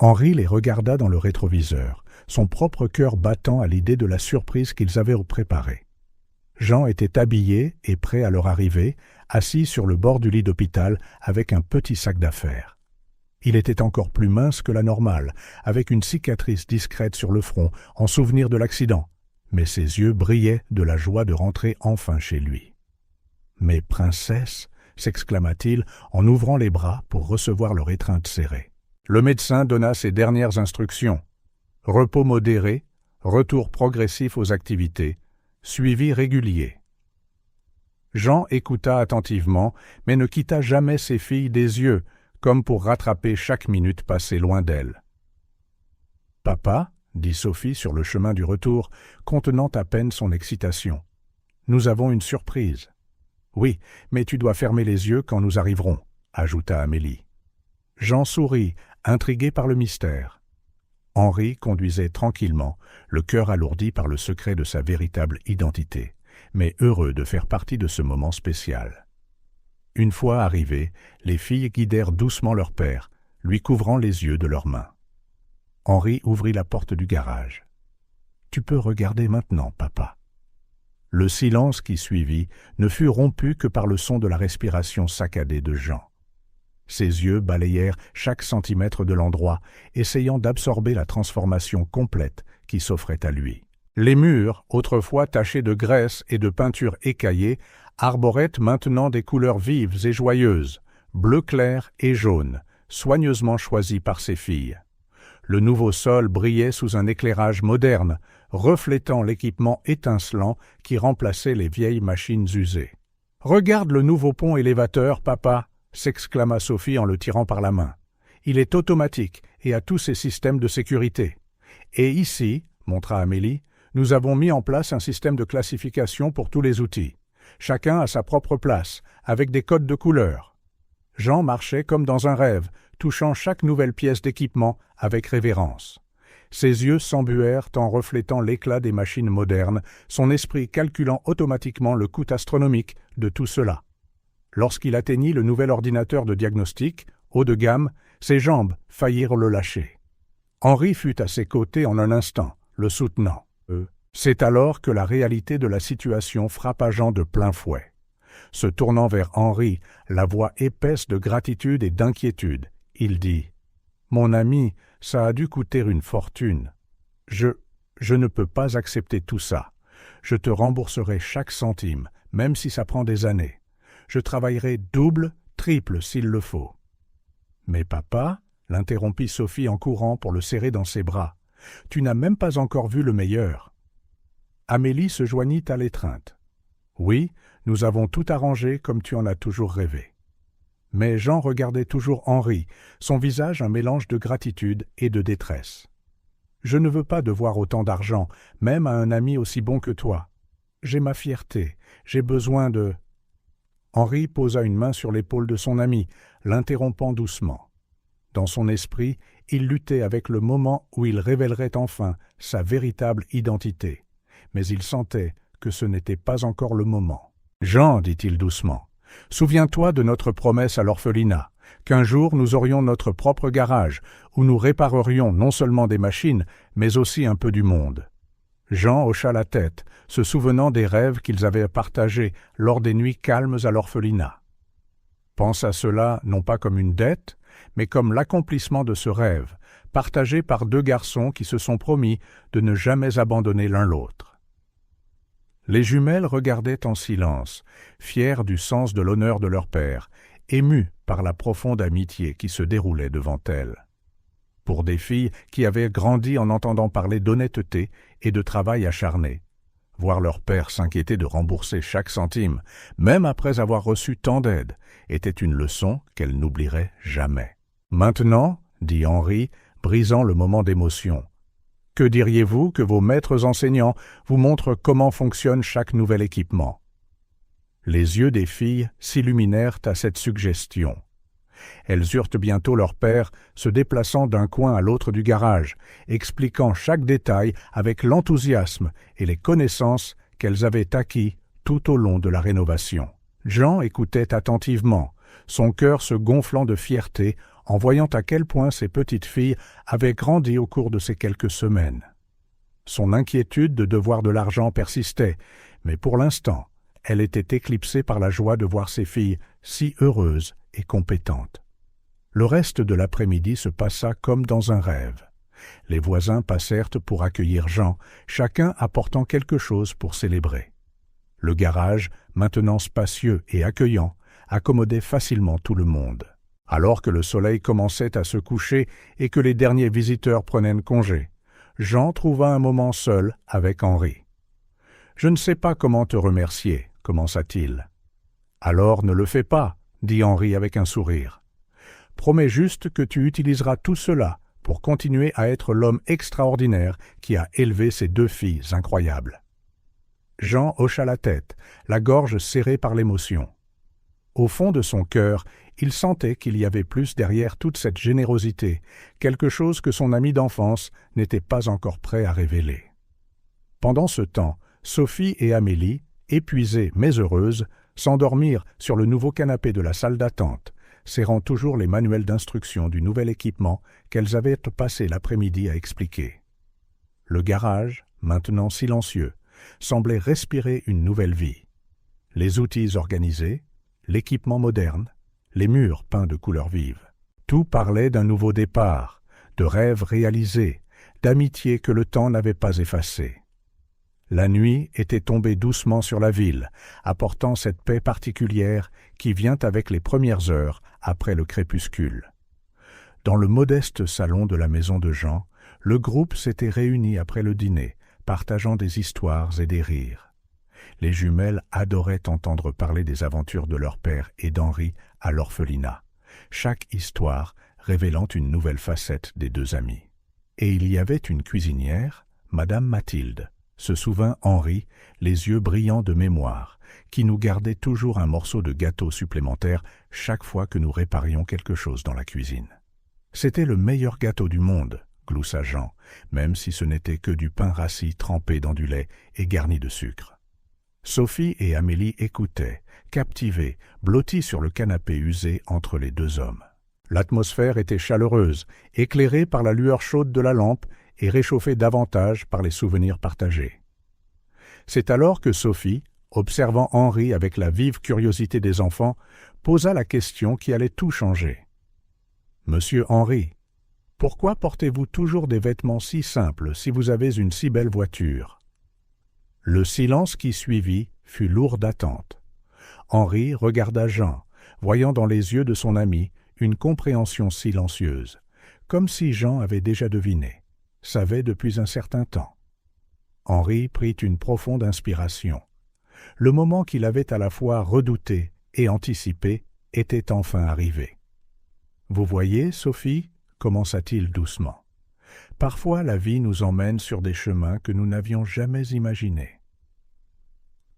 Henri les regarda dans le rétroviseur, son propre cœur battant à l'idée de la surprise qu'ils avaient préparée. Jean était habillé et prêt à leur arrivée, assis sur le bord du lit d'hôpital avec un petit sac d'affaires. Il était encore plus mince que la normale, avec une cicatrice discrète sur le front, en souvenir de l'accident, mais ses yeux brillaient de la joie de rentrer enfin chez lui. « Mais princesse !» s'exclama-t-il en ouvrant les bras pour recevoir leur étreinte serrée. Le médecin donna ses dernières instructions. Repos modéré, retour progressif aux activités, suivi régulier. Jean écouta attentivement, mais ne quitta jamais ses filles des yeux, comme pour rattraper chaque minute passée loin d'elle. « Papa, » dit Sophie sur le chemin du retour, contenant à peine son excitation. « Nous avons une surprise. »« Oui, mais tu dois fermer les yeux quand nous arriverons, » ajouta Amélie. Jean sourit, intrigué par le mystère. Henri conduisait tranquillement, le cœur alourdi par le secret de sa véritable identité, mais heureux de faire partie de ce moment spécial. Une fois arrivés, les filles guidèrent doucement leur père, lui couvrant les yeux de leurs mains. Henri ouvrit la porte du garage. « Tu peux regarder maintenant, papa. » Le silence qui suivit ne fut rompu que par le son de la respiration saccadée de Jean. Ses yeux balayèrent chaque centimètre de l'endroit, essayant d'absorber la transformation complète qui s'offrait à lui. Les murs, autrefois tachés de graisse et de peinture écaillée, arboraient maintenant des couleurs vives et joyeuses, bleu clair et jaune, soigneusement choisies par ses filles. Le nouveau sol brillait sous un éclairage moderne, reflétant l'équipement étincelant qui remplaçait les vieilles machines usées. « Regarde le nouveau pont élévateur, papa !» s'exclama Sophie en le tirant par la main. « Il est automatique et a tous ses systèmes de sécurité. Et ici, » montra Amélie, « nous avons mis en place un système de classification pour tous les outils. Chacun a sa propre place, avec des codes de couleurs. » Jean marchait comme dans un rêve, touchant chaque nouvelle pièce d'équipement avec révérence. Ses yeux s'embuèrent en reflétant l'éclat des machines modernes, son esprit calculant automatiquement le coût astronomique de tout cela. Lorsqu'il atteignit le nouvel ordinateur de diagnostic, haut de gamme, ses jambes faillirent le lâcher. Henri fut à ses côtés en un instant, le soutenant. C'est alors que la réalité de la situation frappa Jean de plein fouet. Se tournant vers Henri, la voix épaisse de gratitude et d'inquiétude, il dit « Mon ami, ça a dû coûter une fortune. Je ne peux pas accepter tout ça. Je te rembourserai chaque centime, même si ça prend des années. Je travaillerai double, triple s'il le faut. » « Mais papa, » l'interrompit Sophie en courant pour le serrer dans ses bras, « tu n'as même pas encore vu le meilleur. » Amélie se joignit à l'étreinte. « Oui, nous avons tout arrangé comme tu en as toujours rêvé. » Mais Jean regardait toujours Henri, son visage un mélange de gratitude et de détresse. « Je ne veux pas devoir autant d'argent, même à un ami aussi bon que toi. J'ai ma fierté, j'ai besoin de... » Henri posa une main sur l'épaule de son ami, l'interrompant doucement. Dans son esprit, il luttait avec le moment où il révélerait enfin sa véritable identité, mais il sentait que ce n'était pas encore le moment. « Jean, dit-il doucement, souviens-toi de notre promesse à l'orphelinat, qu'un jour nous aurions notre propre garage, où nous réparerions non seulement des machines, mais aussi un peu du monde. » Jean hocha la tête, se souvenant des rêves qu'ils avaient partagés lors des nuits calmes à l'orphelinat. Pense à cela non pas comme une dette, mais comme l'accomplissement de ce rêve, partagé par deux garçons qui se sont promis de ne jamais abandonner l'un l'autre. Les jumelles regardaient en silence, fières du sens de l'honneur de leur père, émues par la profonde amitié qui se déroulait devant elles. Pour des filles qui avaient grandi en entendant parler d'honnêteté et de travail acharné, voir leur père s'inquiéter de rembourser chaque centime, même après avoir reçu tant d'aide, était une leçon qu'elle n'oublierait jamais. « Maintenant, » dit Henri, brisant le moment d'émotion, « que diriez-vous que vos maîtres enseignants vous montrent comment fonctionne chaque nouvel équipement ?» Les yeux des filles s'illuminèrent à cette suggestion. Elles eurent bientôt leur père se déplaçant d'un coin à l'autre du garage, expliquant chaque détail avec l'enthousiasme et les connaissances qu'elles avaient acquis tout au long de la rénovation. Jean écoutait attentivement, son cœur se gonflant de fierté en voyant à quel point ses petites filles avaient grandi au cours de ces quelques semaines. Son inquiétude de devoir de l'argent persistait, mais pour l'instant, elle était éclipsée par la joie de voir ses filles si heureuses et compétentes. Le reste de l'après-midi se passa comme dans un rêve. Les voisins passèrent pour accueillir Jean, chacun apportant quelque chose pour célébrer. Le garage, maintenant spacieux et accueillant, accommodait facilement tout le monde. Alors que le soleil commençait à se coucher et que les derniers visiteurs prenaient congé, Jean trouva un moment seul avec Henri. « Je ne sais pas comment te remercier, » commença-t-il. « Alors ne le fais pas, » dit Henri avec un sourire. « Promets juste que tu utiliseras tout cela pour continuer à être l'homme extraordinaire qui a élevé ces deux filles incroyables. » Jean hocha la tête, la gorge serrée par l'émotion. Au fond de son cœur, il sentait qu'il y avait plus derrière toute cette générosité, quelque chose que son ami d'enfance n'était pas encore prêt à révéler. Pendant ce temps, Sophie et Amélie, épuisées mais heureuses, s'endormirent sur le nouveau canapé de la salle d'attente, serrant toujours les manuels d'instruction du nouvel équipement qu'elles avaient passé l'après-midi à expliquer. Le garage, maintenant silencieux, semblait respirer une nouvelle vie. Les outils organisés, l'équipement moderne, les murs peints de couleurs vives. Tout parlait d'un nouveau départ, de rêves réalisés, d'amitié que le temps n'avait pas effacée. La nuit était tombée doucement sur la ville, apportant cette paix particulière qui vient avec les premières heures après le crépuscule. Dans le modeste salon de la maison de Jean, le groupe s'était réuni après le dîner, partageant des histoires et des rires. Les jumelles adoraient entendre parler des aventures de leur père et d'Henri à l'orphelinat, chaque histoire révélant une nouvelle facette des deux amis. Et il y avait une cuisinière, Madame Mathilde, se souvint Henri, les yeux brillants de mémoire, qui nous gardait toujours un morceau de gâteau supplémentaire chaque fois que nous réparions quelque chose dans la cuisine. C'était le meilleur gâteau du monde, gloussa Jean, même si ce n'était que du pain rassis trempé dans du lait et garni de sucre. Sophie et Amélie écoutaient, captivées, blotties sur le canapé usé entre les deux hommes. L'atmosphère était chaleureuse, éclairée par la lueur chaude de la lampe et réchauffée davantage par les souvenirs partagés. C'est alors que Sophie, observant Henri avec la vive curiosité des enfants, posa la question qui allait tout changer. « Monsieur Henri, pourquoi portez-vous toujours des vêtements si simples si vous avez une si belle voiture ?» Le silence qui suivit fut lourd d'attente. Henri regarda Jean, voyant dans les yeux de son ami une compréhension silencieuse, comme si Jean avait déjà deviné, savait depuis un certain temps. Henri prit une profonde inspiration. Le moment qu'il avait à la fois redouté et anticipé était enfin arrivé. « Vous voyez, Sophie, » commença-t-il doucement. « Parfois la vie nous emmène sur des chemins que nous n'avions jamais imaginés.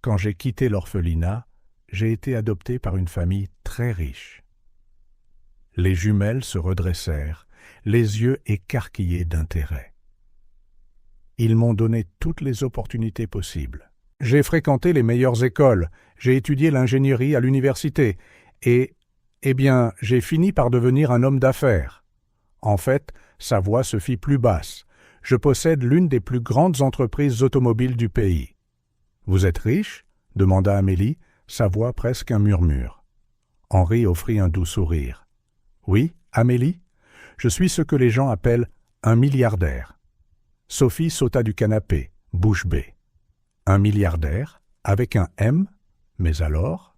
Quand j'ai quitté l'orphelinat, j'ai été adopté par une famille très riche. » Les jumelles se redressèrent, les yeux écarquillés d'intérêt. « Ils m'ont donné toutes les opportunités possibles. J'ai fréquenté les meilleures écoles, j'ai étudié l'ingénierie à l'université et, j'ai fini par devenir un homme d'affaires. En fait, sa voix se fit plus basse. Je possède l'une des plus grandes entreprises automobiles du pays. »« Vous êtes riche ?» demanda Amélie, sa voix presque un murmure. Henri offrit un doux sourire. « Oui, Amélie, je suis ce que les gens appellent un milliardaire. » Sophie sauta du canapé, bouche bée. « Un milliardaire ?» Avec un M, mais alors?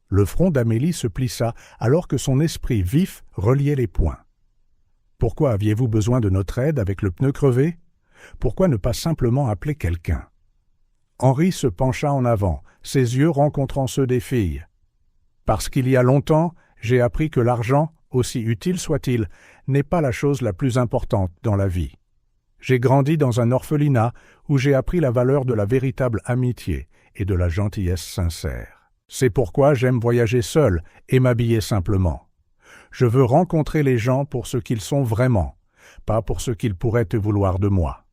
Le front d'Amélie se plissa alors que son esprit vif reliait les points. Pourquoi aviez-vous besoin de notre aide avec le pneu crevé? Pourquoi ne pas simplement appeler quelqu'un? Henri se pencha en avant, ses yeux rencontrant ceux des filles. Parce qu'il y a longtemps, j'ai appris que l'argent, aussi utile soit-il, n'est pas la chose la plus importante dans la vie. J'ai grandi dans un orphelinat où j'ai appris la valeur de la véritable amitié et de la gentillesse sincère. C'est pourquoi j'aime voyager seul et m'habiller simplement. Je veux rencontrer les gens pour ce qu'ils sont vraiment, pas pour ce qu'ils pourraient te vouloir de moi.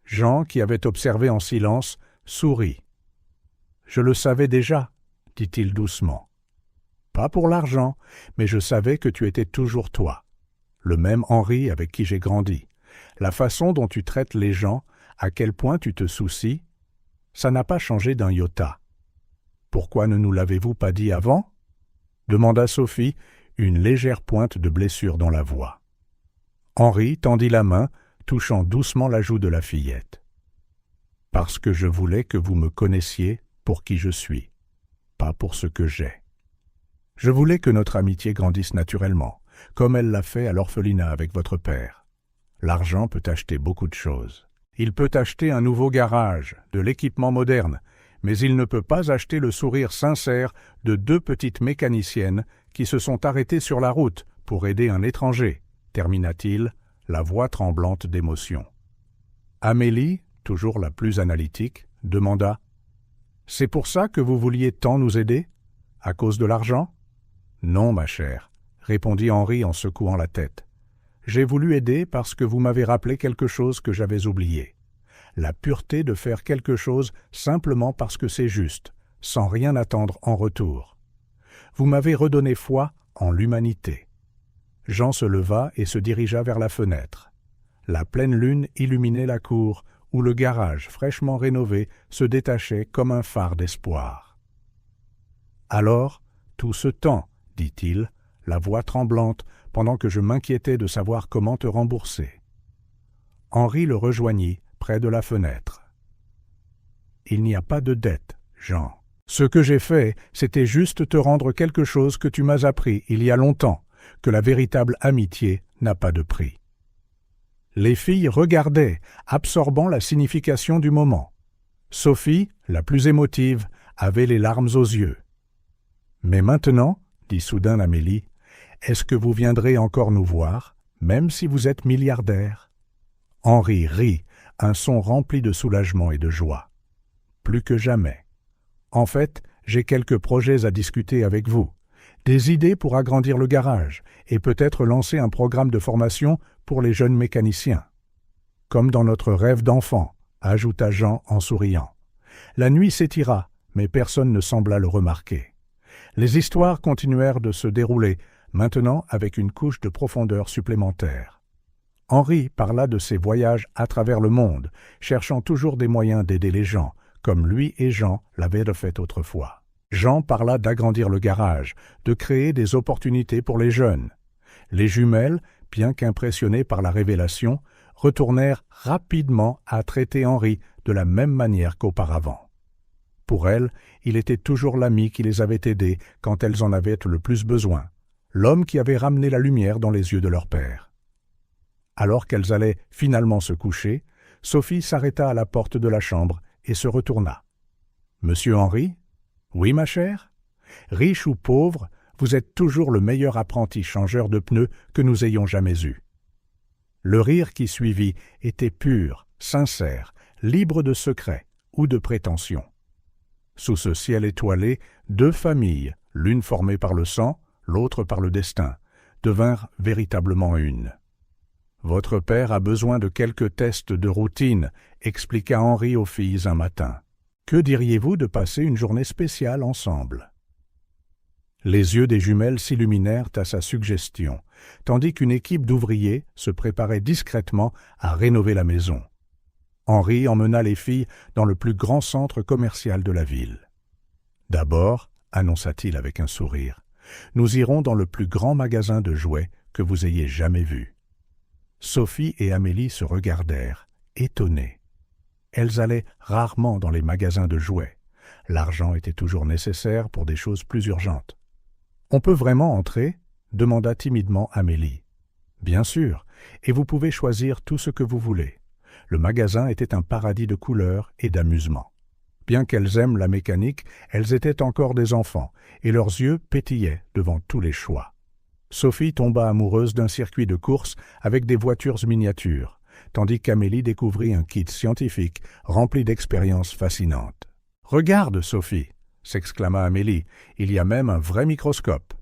Jean, qui avait observé en silence, sourit. « Je le savais déjà, » dit-il doucement. « Pas pour l'argent, mais je savais que tu étais toujours toi, le même Henri avec qui j'ai grandi. La façon dont tu traites les gens, à quel point tu te soucies, ça n'a pas changé d'un iota. Pourquoi ne nous l'avez-vous pas dit avant ?» demanda Sophie, une légère pointe de blessure dans la voix. Henri tendit la main, touchant doucement la joue de la fillette. « Parce que je voulais que vous me connaissiez pour qui je suis, pas pour ce que j'ai. Je voulais que notre amitié grandisse naturellement, comme elle l'a fait à l'orphelinat avec votre père. L'argent peut acheter beaucoup de choses. Il peut acheter un nouveau garage, de l'équipement moderne, mais il ne peut pas acheter le sourire sincère de 2 petites mécaniciennes qui se sont arrêtées sur la route pour aider un étranger, termina-t-il, la voix tremblante d'émotion. Amélie, toujours la plus analytique, demanda « C'est pour ça que vous vouliez tant nous aider? À cause de l'argent ?»« Non, ma chère, » répondit Henri en secouant la tête. « J'ai voulu aider parce que vous m'avez rappelé quelque chose que j'avais oublié. La pureté de faire quelque chose simplement parce que c'est juste, sans rien attendre en retour. Vous m'avez redonné foi en l'humanité. » Jean se leva et se dirigea vers la fenêtre. La pleine lune illuminait la cour, où le garage fraîchement rénové se détachait comme un phare d'espoir. « Alors, tout ce temps, dit-il, la voix tremblante, pendant que je m'inquiétais de savoir comment te rembourser. » Henri le rejoignit près de la fenêtre. « Il n'y a pas de dette, Jean. Ce que j'ai fait, c'était juste te rendre quelque chose que tu m'as appris il y a longtemps, que la véritable amitié n'a pas de prix. » Les filles regardaient, absorbant la signification du moment. Sophie, la plus émotive, avait les larmes aux yeux. « Mais maintenant, dit soudain Amélie, est-ce que vous viendrez encore nous voir, même si vous êtes milliardaire ?» Henri rit, un son rempli de soulagement et de joie. « Plus que jamais. En fait, j'ai quelques projets à discuter avec vous, des idées pour agrandir le garage et peut-être lancer un programme de formation pour les jeunes mécaniciens. Comme dans notre rêve d'enfant, ajouta Jean en souriant. La nuit s'étira, mais personne ne sembla le remarquer. Les histoires continuèrent de se dérouler, maintenant avec une couche de profondeur supplémentaire. Henri parla de ses voyages à travers le monde, cherchant toujours des moyens d'aider les gens, comme lui et Jean l'avaient fait autrefois. Jean parla d'agrandir le garage, de créer des opportunités pour les jeunes. Les jumelles, bien qu'impressionnées par la révélation, retournèrent rapidement à traiter Henri de la même manière qu'auparavant. Pour elles, il était toujours l'ami qui les avait aidées quand elles en avaient le plus besoin, l'homme qui avait ramené la lumière dans les yeux de leur père. Alors qu'elles allaient finalement se coucher, Sophie s'arrêta à la porte de la chambre et se retourna. « Monsieur Henri ? Oui, ma chère ? Riche ou pauvre, vous êtes toujours le meilleur apprenti changeur de pneus que nous ayons jamais eu. » Le rire qui suivit était pur, sincère, libre de secrets ou de prétentions. Sous ce ciel étoilé, 2 familles, l'une formée par le sang, l'autre par le destin, devinrent véritablement une. « Votre père a besoin de quelques tests de routine », expliqua Henri aux filles un matin. « Que diriez-vous de passer une journée spéciale ensemble ?» Les yeux des jumelles s'illuminèrent à sa suggestion, tandis qu'une équipe d'ouvriers se préparait discrètement à rénover la maison. Henri emmena les filles dans le plus grand centre commercial de la ville. « D'abord, » annonça-t-il avec un sourire, « nous irons dans le plus grand magasin de jouets que vous ayez jamais vu. » Sophie et Amélie se regardèrent, étonnées. Elles allaient rarement dans les magasins de jouets, L'argent était toujours nécessaire pour des choses plus urgentes. « On peut vraiment entrer ?» demanda timidement Amélie. « Bien sûr, et vous pouvez choisir tout ce que vous voulez. » Le magasin était un paradis de couleurs et d'amusement. Bien qu'elles aiment la mécanique, elles étaient encore des enfants, et leurs yeux pétillaient devant tous les choix. Sophie tomba amoureuse d'un circuit de course avec des voitures miniatures, tandis qu'Amélie découvrit un kit scientifique rempli d'expériences fascinantes. « Regarde, Sophie !» s'exclama Amélie, « il y a même un vrai microscope. »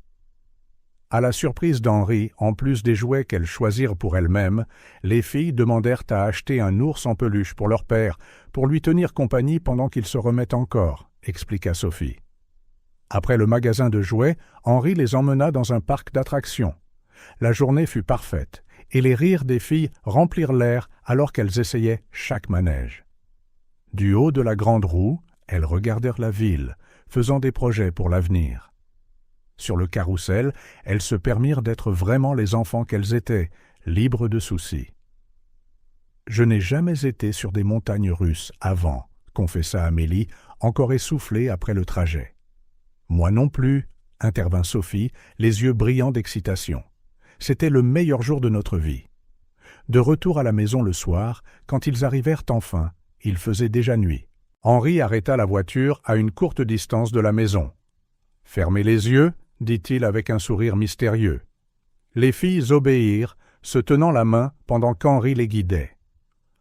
À la surprise d'Henri, en plus des jouets qu'elles choisirent pour elles-mêmes, les filles demandèrent à acheter un ours en peluche pour leur père, pour lui tenir compagnie pendant qu'il se remet encore, expliqua Sophie. Après le magasin de jouets, Henri les emmena dans un parc d'attractions. La journée fut parfaite, et les rires des filles remplirent l'air alors qu'elles essayaient chaque manège. Du haut de la grande roue, elles regardèrent la ville, faisant des projets pour l'avenir. Sur le carrousel, elles se permirent d'être vraiment les enfants qu'elles étaient, libres de soucis. « Je n'ai jamais été sur des montagnes russes avant, » confessa Amélie, encore essoufflée après le trajet. « Moi non plus, » intervint Sophie, les yeux brillants d'excitation. « C'était le meilleur jour de notre vie. » De retour à la maison le soir, quand ils arrivèrent enfin, il faisait déjà nuit. Henri arrêta la voiture à une courte distance de la maison. « Fermez les yeux » dit-il avec un sourire mystérieux. Les filles obéirent, se tenant la main pendant qu'Henri les guidait.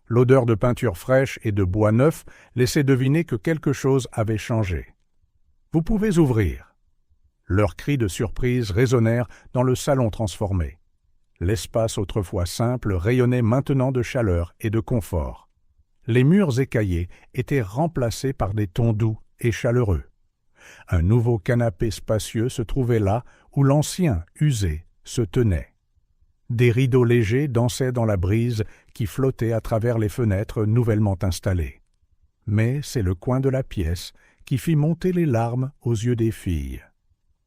L'odeur de peinture fraîche et de bois neuf laissait deviner que quelque chose avait changé. « Vous pouvez ouvrir !» Leurs cris de surprise résonnèrent dans le salon transformé. L'espace autrefois simple rayonnait maintenant de chaleur et de confort. Les murs écaillés étaient remplacés par des tons doux et chaleureux. Un nouveau canapé spacieux se trouvait là où l'ancien, usé, se tenait. Des rideaux légers dansaient dans la brise qui flottait à travers les fenêtres nouvellement installées. Mais c'est le coin de la pièce qui fit monter les larmes aux yeux des filles.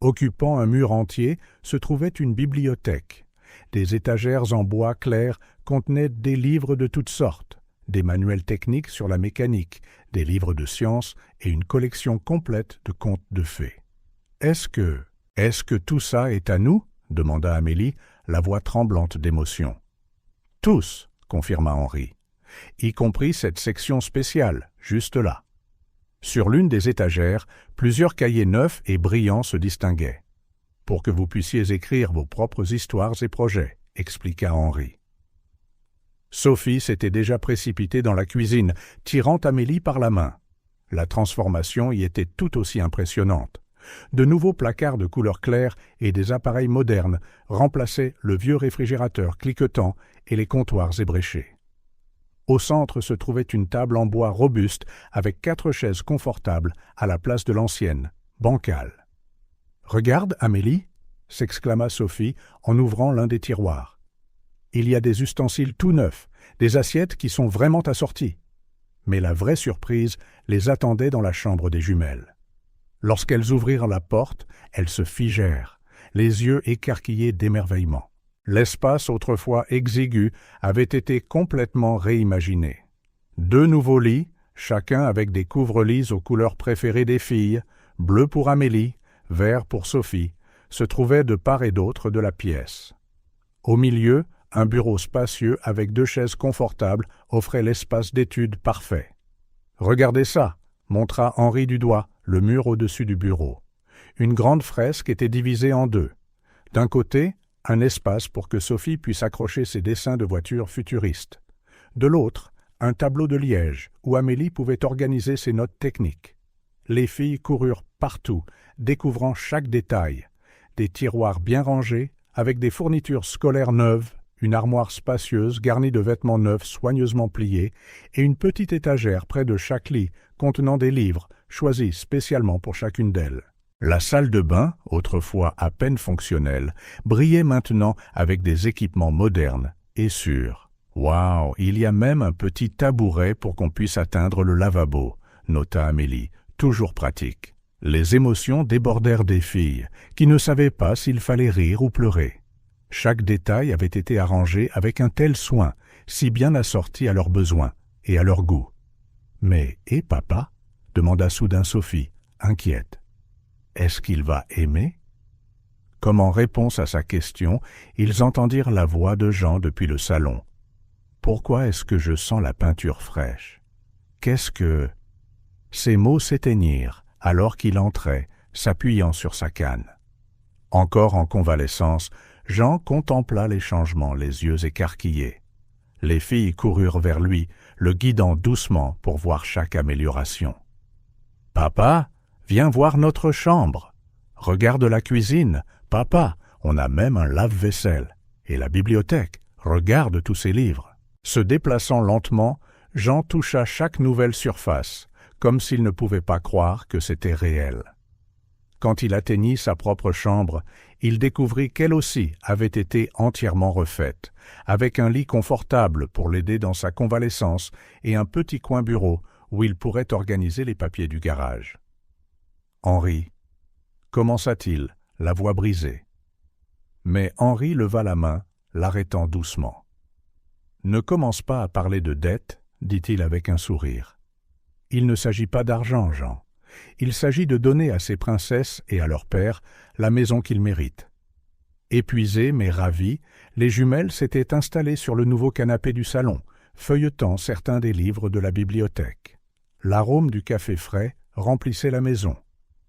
Occupant un mur entier se trouvait une bibliothèque. Des étagères en bois clair contenaient des livres de toutes sortes, des manuels techniques sur la mécanique, des livres de sciences et une collection complète de contes de fées. « Est-ce que tout ça est à nous ?» demanda Amélie, la voix tremblante d'émotion. « Tous !» confirma Henri, « y compris cette section spéciale, juste là. » Sur l'une des étagères, plusieurs cahiers neufs et brillants se distinguaient. « Pour que vous puissiez écrire vos propres histoires et projets » expliqua Henri. Sophie s'était déjà précipitée dans la cuisine, tirant Amélie par la main. La transformation y était tout aussi impressionnante. De nouveaux placards de couleur claire et des appareils modernes remplaçaient le vieux réfrigérateur cliquetant et les comptoirs ébréchés. Au centre se trouvait une table en bois robuste avec 4 chaises confortables à la place de l'ancienne, bancale. « Regarde, Amélie !» s'exclama Sophie en ouvrant l'un des tiroirs. Il y a des ustensiles tout neufs, des assiettes qui sont vraiment assorties. Mais la vraie surprise les attendait dans la chambre des jumelles. Lorsqu'elles ouvrirent la porte, elles se figèrent, les yeux écarquillés d'émerveillement. L'espace autrefois exigu avait été complètement réimaginé. 2 nouveaux lits, chacun avec des couvre-lits aux couleurs préférées des filles, bleu pour Amélie, vert pour Sophie, se trouvaient de part et d'autre de la pièce. Au milieu, un bureau spacieux avec 2 chaises confortables offrait l'espace d'étude parfait. « Regardez ça !» montra Henri du doigt le mur au-dessus du bureau. Une grande fresque était divisée en 2. D'un côté, un espace pour que Sophie puisse accrocher ses dessins de voitures futuristes. De l'autre, un tableau de liège où Amélie pouvait organiser ses notes techniques. Les filles coururent partout, découvrant chaque détail. Des tiroirs bien rangés, avec des fournitures scolaires neuves, une armoire spacieuse garnie de vêtements neufs soigneusement pliés et une petite étagère près de chaque lit contenant des livres choisis spécialement pour chacune d'elles. La salle de bain, autrefois à peine fonctionnelle, brillait maintenant avec des équipements modernes et sûrs. « Waouh, il y a même un petit tabouret pour qu'on puisse atteindre le lavabo », nota Amélie, toujours pratique. Les émotions débordèrent des filles, qui ne savaient pas s'il fallait rire ou pleurer. Chaque détail avait été arrangé avec un tel soin, si bien assorti à leurs besoins et à leur goût. Mais, et papa ? demanda soudain Sophie, inquiète. Est-ce qu'il va aimer? Comme en réponse à sa question, ils entendirent la voix de Jean depuis le salon. Pourquoi est-ce que je sens la peinture fraîche? Qu'est-ce que... Ces mots s'éteignirent alors qu'il entrait, s'appuyant sur sa canne. Encore en convalescence, Jean contempla les changements, les yeux écarquillés. Les filles coururent vers lui, le guidant doucement pour voir chaque amélioration. « Papa, viens voir notre chambre. Regarde la cuisine. Papa, on a même un lave-vaisselle. Et la bibliothèque, regarde tous ces livres. » Se déplaçant lentement, Jean toucha chaque nouvelle surface, comme s'il ne pouvait pas croire que c'était réel. Quand il atteignit sa propre chambre, il découvrit qu'elle aussi avait été entièrement refaite, avec un lit confortable pour l'aider dans sa convalescence et un petit coin bureau où il pourrait organiser les papiers du garage. Henri, commença-t-il, la voix brisée. Mais Henri leva la main, l'arrêtant doucement. « Ne commence pas à parler de dette, » dit-il avec un sourire. « Il ne s'agit pas d'argent, Jean. Il s'agit de donner à ces princesses et à leur père la maison qu'ils méritent. » Épuisées mais ravies, les jumelles s'étaient installées sur le nouveau canapé du salon, feuilletant certains des livres de la bibliothèque. L'arôme du café frais remplissait la maison.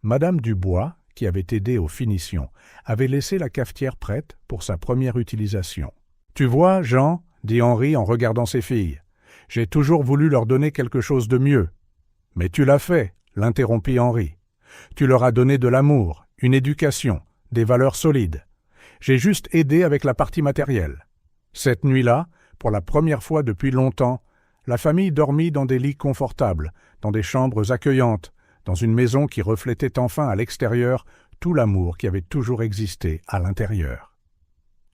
Madame Dubois, qui avait aidé aux finitions, avait laissé la cafetière prête pour sa première utilisation. « Tu vois, Jean, » dit Henri en regardant ses filles, « j'ai toujours voulu leur donner quelque chose de mieux. »« Mais tu l'as fait, » l'interrompit Henri. « Tu leur as donné de l'amour, une éducation, des valeurs solides. J'ai juste aidé avec la partie matérielle. Cette nuit-là, pour la première fois depuis longtemps, la famille dormit dans des lits confortables, dans des chambres accueillantes, dans une maison qui reflétait enfin à l'extérieur tout l'amour qui avait toujours existé à l'intérieur. »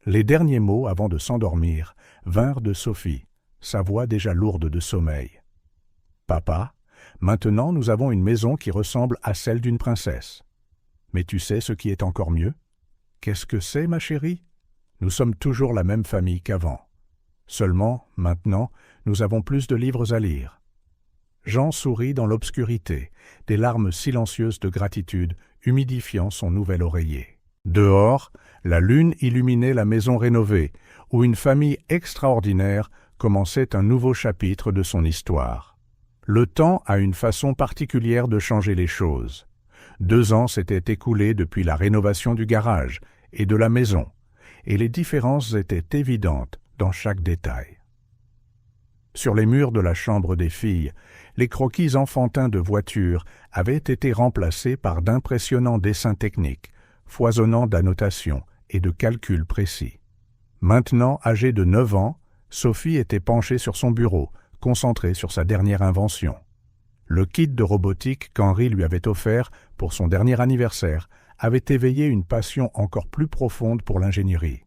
Les derniers mots avant de s'endormir vinrent de Sophie, sa voix déjà lourde de sommeil. « Papa, maintenant nous avons une maison qui ressemble à celle d'une princesse. Mais tu sais ce qui est encore mieux? Qu'est-ce que c'est, ma chérie? Nous sommes toujours la même famille qu'avant. Seulement, maintenant, nous avons plus de livres à lire. » Jean sourit dans l'obscurité, des larmes silencieuses de gratitude humidifiant son nouvel oreiller. Dehors, la lune illuminait la maison rénovée, où une famille extraordinaire commençait un nouveau chapitre de son histoire. Le temps a une façon particulière de changer les choses. 2 ans s'étaient écoulés depuis la rénovation du garage et de la maison, et les différences étaient évidentes dans chaque détail. Sur les murs de la chambre des filles, les croquis enfantins de voitures avaient été remplacés par d'impressionnants dessins techniques, foisonnant d'annotations et de calculs précis. Maintenant âgée de 9 ans, Sophie était penchée sur son bureau, concentrée sur sa dernière invention. Le kit de robotique qu'Henri lui avait offert pour son dernier anniversaire avait éveillé une passion encore plus profonde pour l'ingénierie.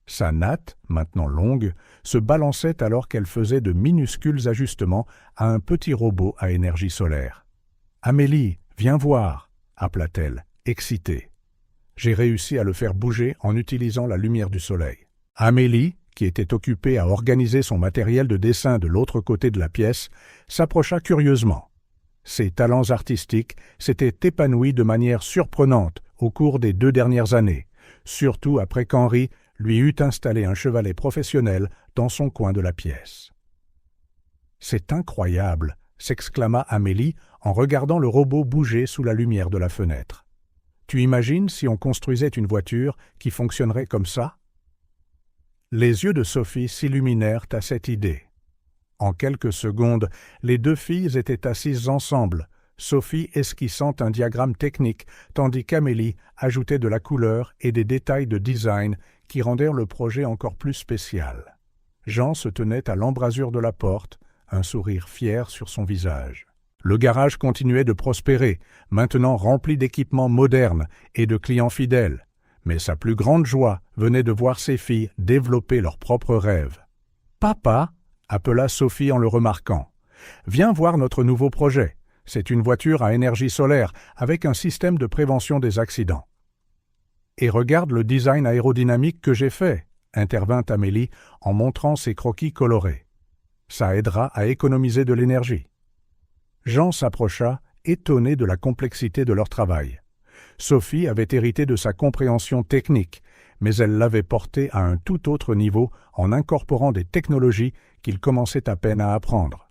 Sa natte, maintenant longue, se balançait alors qu'elle faisait de minuscules ajustements à un petit robot à énergie solaire. « Amélie, viens voir !» appela-t-elle, excitée. J'ai réussi à le faire bouger en utilisant la lumière du soleil. Amélie, qui était occupée à organiser son matériel de dessin de l'autre côté de la pièce, s'approcha curieusement. Ses talents artistiques s'étaient épanouis de manière surprenante au cours des 2 dernières années, surtout après qu'Henri lui eut installé un chevalet professionnel dans son coin de la pièce. « C'est incroyable !» s'exclama Amélie en regardant le robot bouger sous la lumière de la fenêtre. « Tu imagines si on construisait une voiture qui fonctionnerait comme ça ?» Les yeux de Sophie s'illuminèrent à cette idée. En quelques secondes, les 2 filles étaient assises ensemble, Sophie esquissant un diagramme technique, tandis qu'Amélie ajoutait de la couleur et des détails de design qui rendèrent le projet encore plus spécial. Jean se tenait à l'embrasure de la porte, un sourire fier sur son visage. Le garage continuait de prospérer, maintenant rempli d'équipements modernes et de clients fidèles. Mais sa plus grande joie venait de voir ses filles développer leurs propres rêves. « Papa !» appela Sophie en le remarquant. « Viens voir notre nouveau projet. C'est une voiture à énergie solaire avec un système de prévention des accidents. »« Et regarde le design aérodynamique que j'ai fait !» intervint Amélie en montrant ses croquis colorés. « Ça aidera à économiser de l'énergie. » Jean s'approcha étonnés de la complexité de leur travail. Sophie avait hérité de sa compréhension technique, mais elle l'avait porté à un tout autre niveau en incorporant des technologies qu'il commençait à peine à apprendre.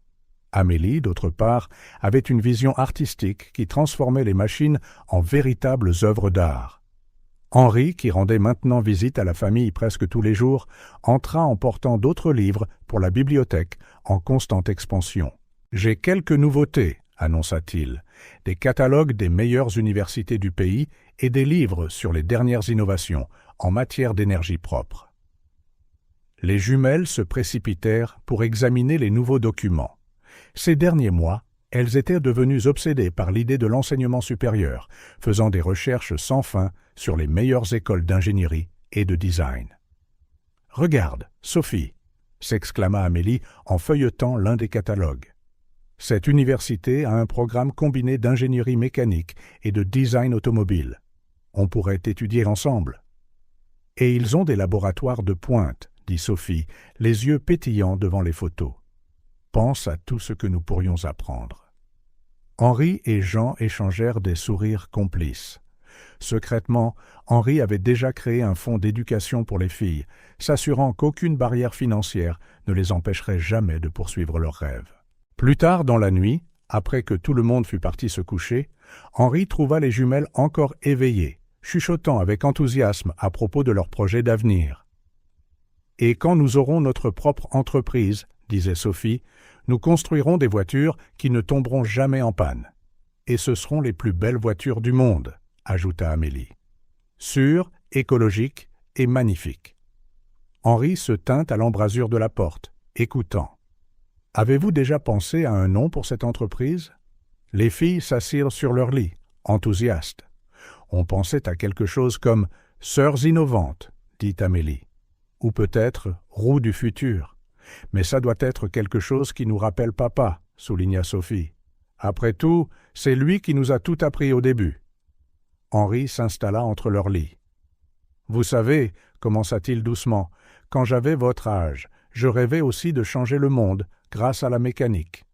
Amélie, d'autre part, avait une vision artistique qui transformait les machines en véritables œuvres d'art. Henri, qui rendait maintenant visite à la famille presque tous les jours, entra en portant d'autres livres pour la bibliothèque en constante expansion. « J'ai quelques nouveautés », annonça-t-il, « des catalogues des meilleures universités du pays et des livres sur les dernières innovations en matière d'énergie propre. » Les jumelles se précipitèrent pour examiner les nouveaux documents. Ces derniers mois, elles étaient devenues obsédées par l'idée de l'enseignement supérieur, faisant des recherches sans fin sur les meilleures écoles d'ingénierie et de design. « Regarde, Sophie !» s'exclama Amélie en feuilletant l'un des catalogues. « Cette université a un programme combiné d'ingénierie mécanique et de design automobile. On pourrait étudier ensemble. »« Et ils ont des laboratoires de pointe, » dit Sophie, les yeux pétillants devant les photos. « Pense à tout ce que nous pourrions apprendre. » Henri et Jean échangèrent des sourires complices. Secrètement, Henri avait déjà créé un fonds d'éducation pour les filles, s'assurant qu'aucune barrière financière ne les empêcherait jamais de poursuivre leurs rêves. Plus tard dans la nuit, après que tout le monde fut parti se coucher, Henri trouva les jumelles encore éveillées, chuchotant avec enthousiasme à propos de leur projet d'avenir. « Et quand nous aurons notre propre entreprise, disait Sophie, nous construirons des voitures qui ne tomberont jamais en panne. Et ce seront les plus belles voitures du monde, ajouta Amélie. Sûres, écologiques et magnifiques. Henri se tint à l'embrasure de la porte, écoutant. Avez-vous déjà pensé à un nom pour cette entreprise? Les filles s'assirent sur leur lit, enthousiastes. On pensait à quelque chose comme « Sœurs innovantes », dit Amélie. Ou peut-être « Roues du futur ». Mais ça doit être quelque chose qui nous rappelle papa, souligna Sophie. Après tout, c'est lui qui nous a tout appris au début. Henri s'installa entre leurs lits. Vous savez, commença-t-il doucement, quand j'avais votre âge, je rêvais aussi de changer le monde grâce à la mécanique.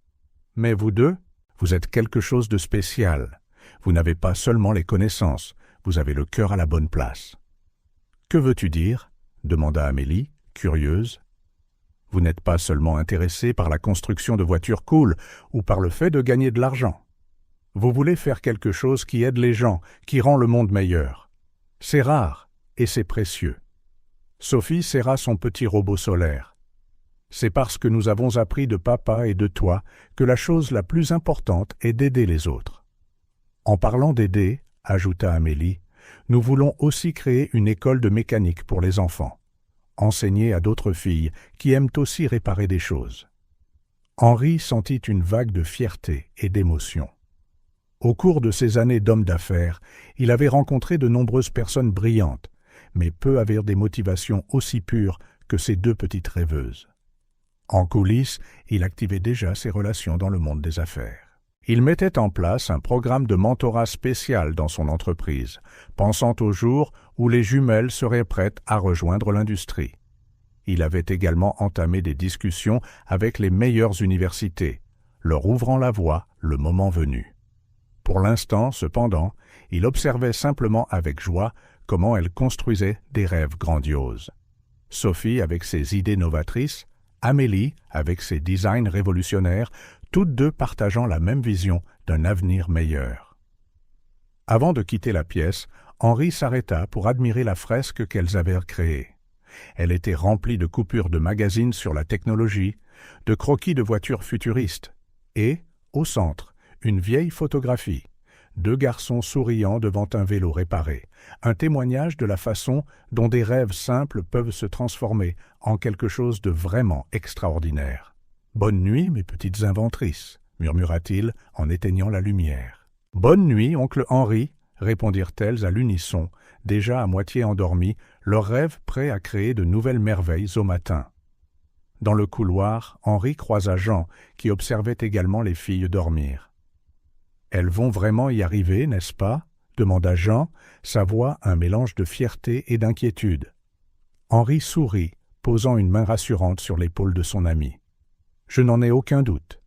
Mais vous deux, vous êtes quelque chose de spécial. Vous n'avez pas seulement les connaissances, vous avez le cœur à la bonne place. Que veux-tu dire? Demanda Amélie, curieuse. Vous n'êtes pas seulement intéressé par la construction de voitures cool ou par le fait de gagner de l'argent. Vous voulez faire quelque chose qui aide les gens, qui rend le monde meilleur. C'est rare et c'est précieux. Sophie serra son petit robot solaire. C'est parce que nous avons appris de papa et de toi que la chose la plus importante est d'aider les autres. En parlant d'aider, ajouta Amélie, nous voulons aussi créer une école de mécanique pour les enfants. Enseigner à d'autres filles qui aiment aussi réparer des choses. Henri sentit une vague de fierté et d'émotion. Au cours de ses années d'homme d'affaires, il avait rencontré de nombreuses personnes brillantes, mais peu avaient des motivations aussi pures que ces deux petites rêveuses. En coulisses, il activait déjà ses relations dans le monde des affaires. Il mettait en place un programme de mentorat spécial dans son entreprise, pensant au jour où les jumelles seraient prêtes à rejoindre l'industrie. Il avait également entamé des discussions avec les meilleures universités, leur ouvrant la voie le moment venu. Pour l'instant, cependant, il observait simplement avec joie comment elles construisaient des rêves grandioses. Sophie avec ses idées novatrices, Amélie avec ses designs révolutionnaires, toutes deux partageant la même vision d'un avenir meilleur. Avant de quitter la pièce, Henri s'arrêta pour admirer la fresque qu'elles avaient créée. Elle était remplie de coupures de magazines sur la technologie, de croquis de voitures futuristes, et, au centre, une vieille photographie, deux garçons souriant devant un vélo réparé, un témoignage de la façon dont des rêves simples peuvent se transformer en quelque chose de vraiment extraordinaire. « Bonne nuit, mes petites inventrices », murmura-t-il en éteignant la lumière. « Bonne nuit, oncle Henri », répondirent-elles à l'unisson, déjà à moitié endormies, leurs rêves prêts à créer de nouvelles merveilles au matin. Dans le couloir, Henri croisa Jean, qui observait également les filles dormir. « Elles vont vraiment y arriver, n'est-ce pas ?» demanda Jean, sa voix un mélange de fierté et d'inquiétude. Henri sourit, posant une main rassurante sur l'épaule de son ami. « Je n'en ai aucun doute,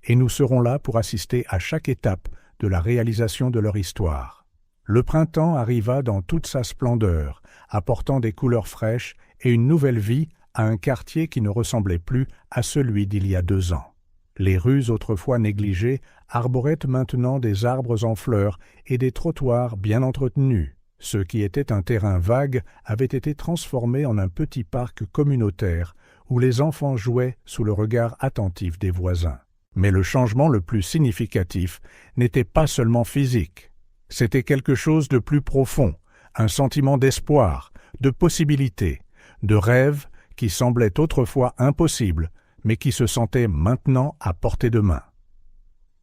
et nous serons là pour assister à chaque étape de la réalisation de leur histoire. Le printemps arriva dans toute sa splendeur, apportant des couleurs fraîches et une nouvelle vie à un quartier qui ne ressemblait plus à celui d'il y a 2 ans. Les rues autrefois négligées arboraient maintenant des arbres en fleurs et des trottoirs bien entretenus. Ce qui était un terrain vague avait été transformé en un petit parc communautaire où les enfants jouaient sous le regard attentif des voisins. Mais le changement le plus significatif n'était pas seulement physique. C'était quelque chose de plus profond, un sentiment d'espoir, de possibilité, de rêve qui semblait autrefois impossible, mais qui se sentait maintenant à portée de main.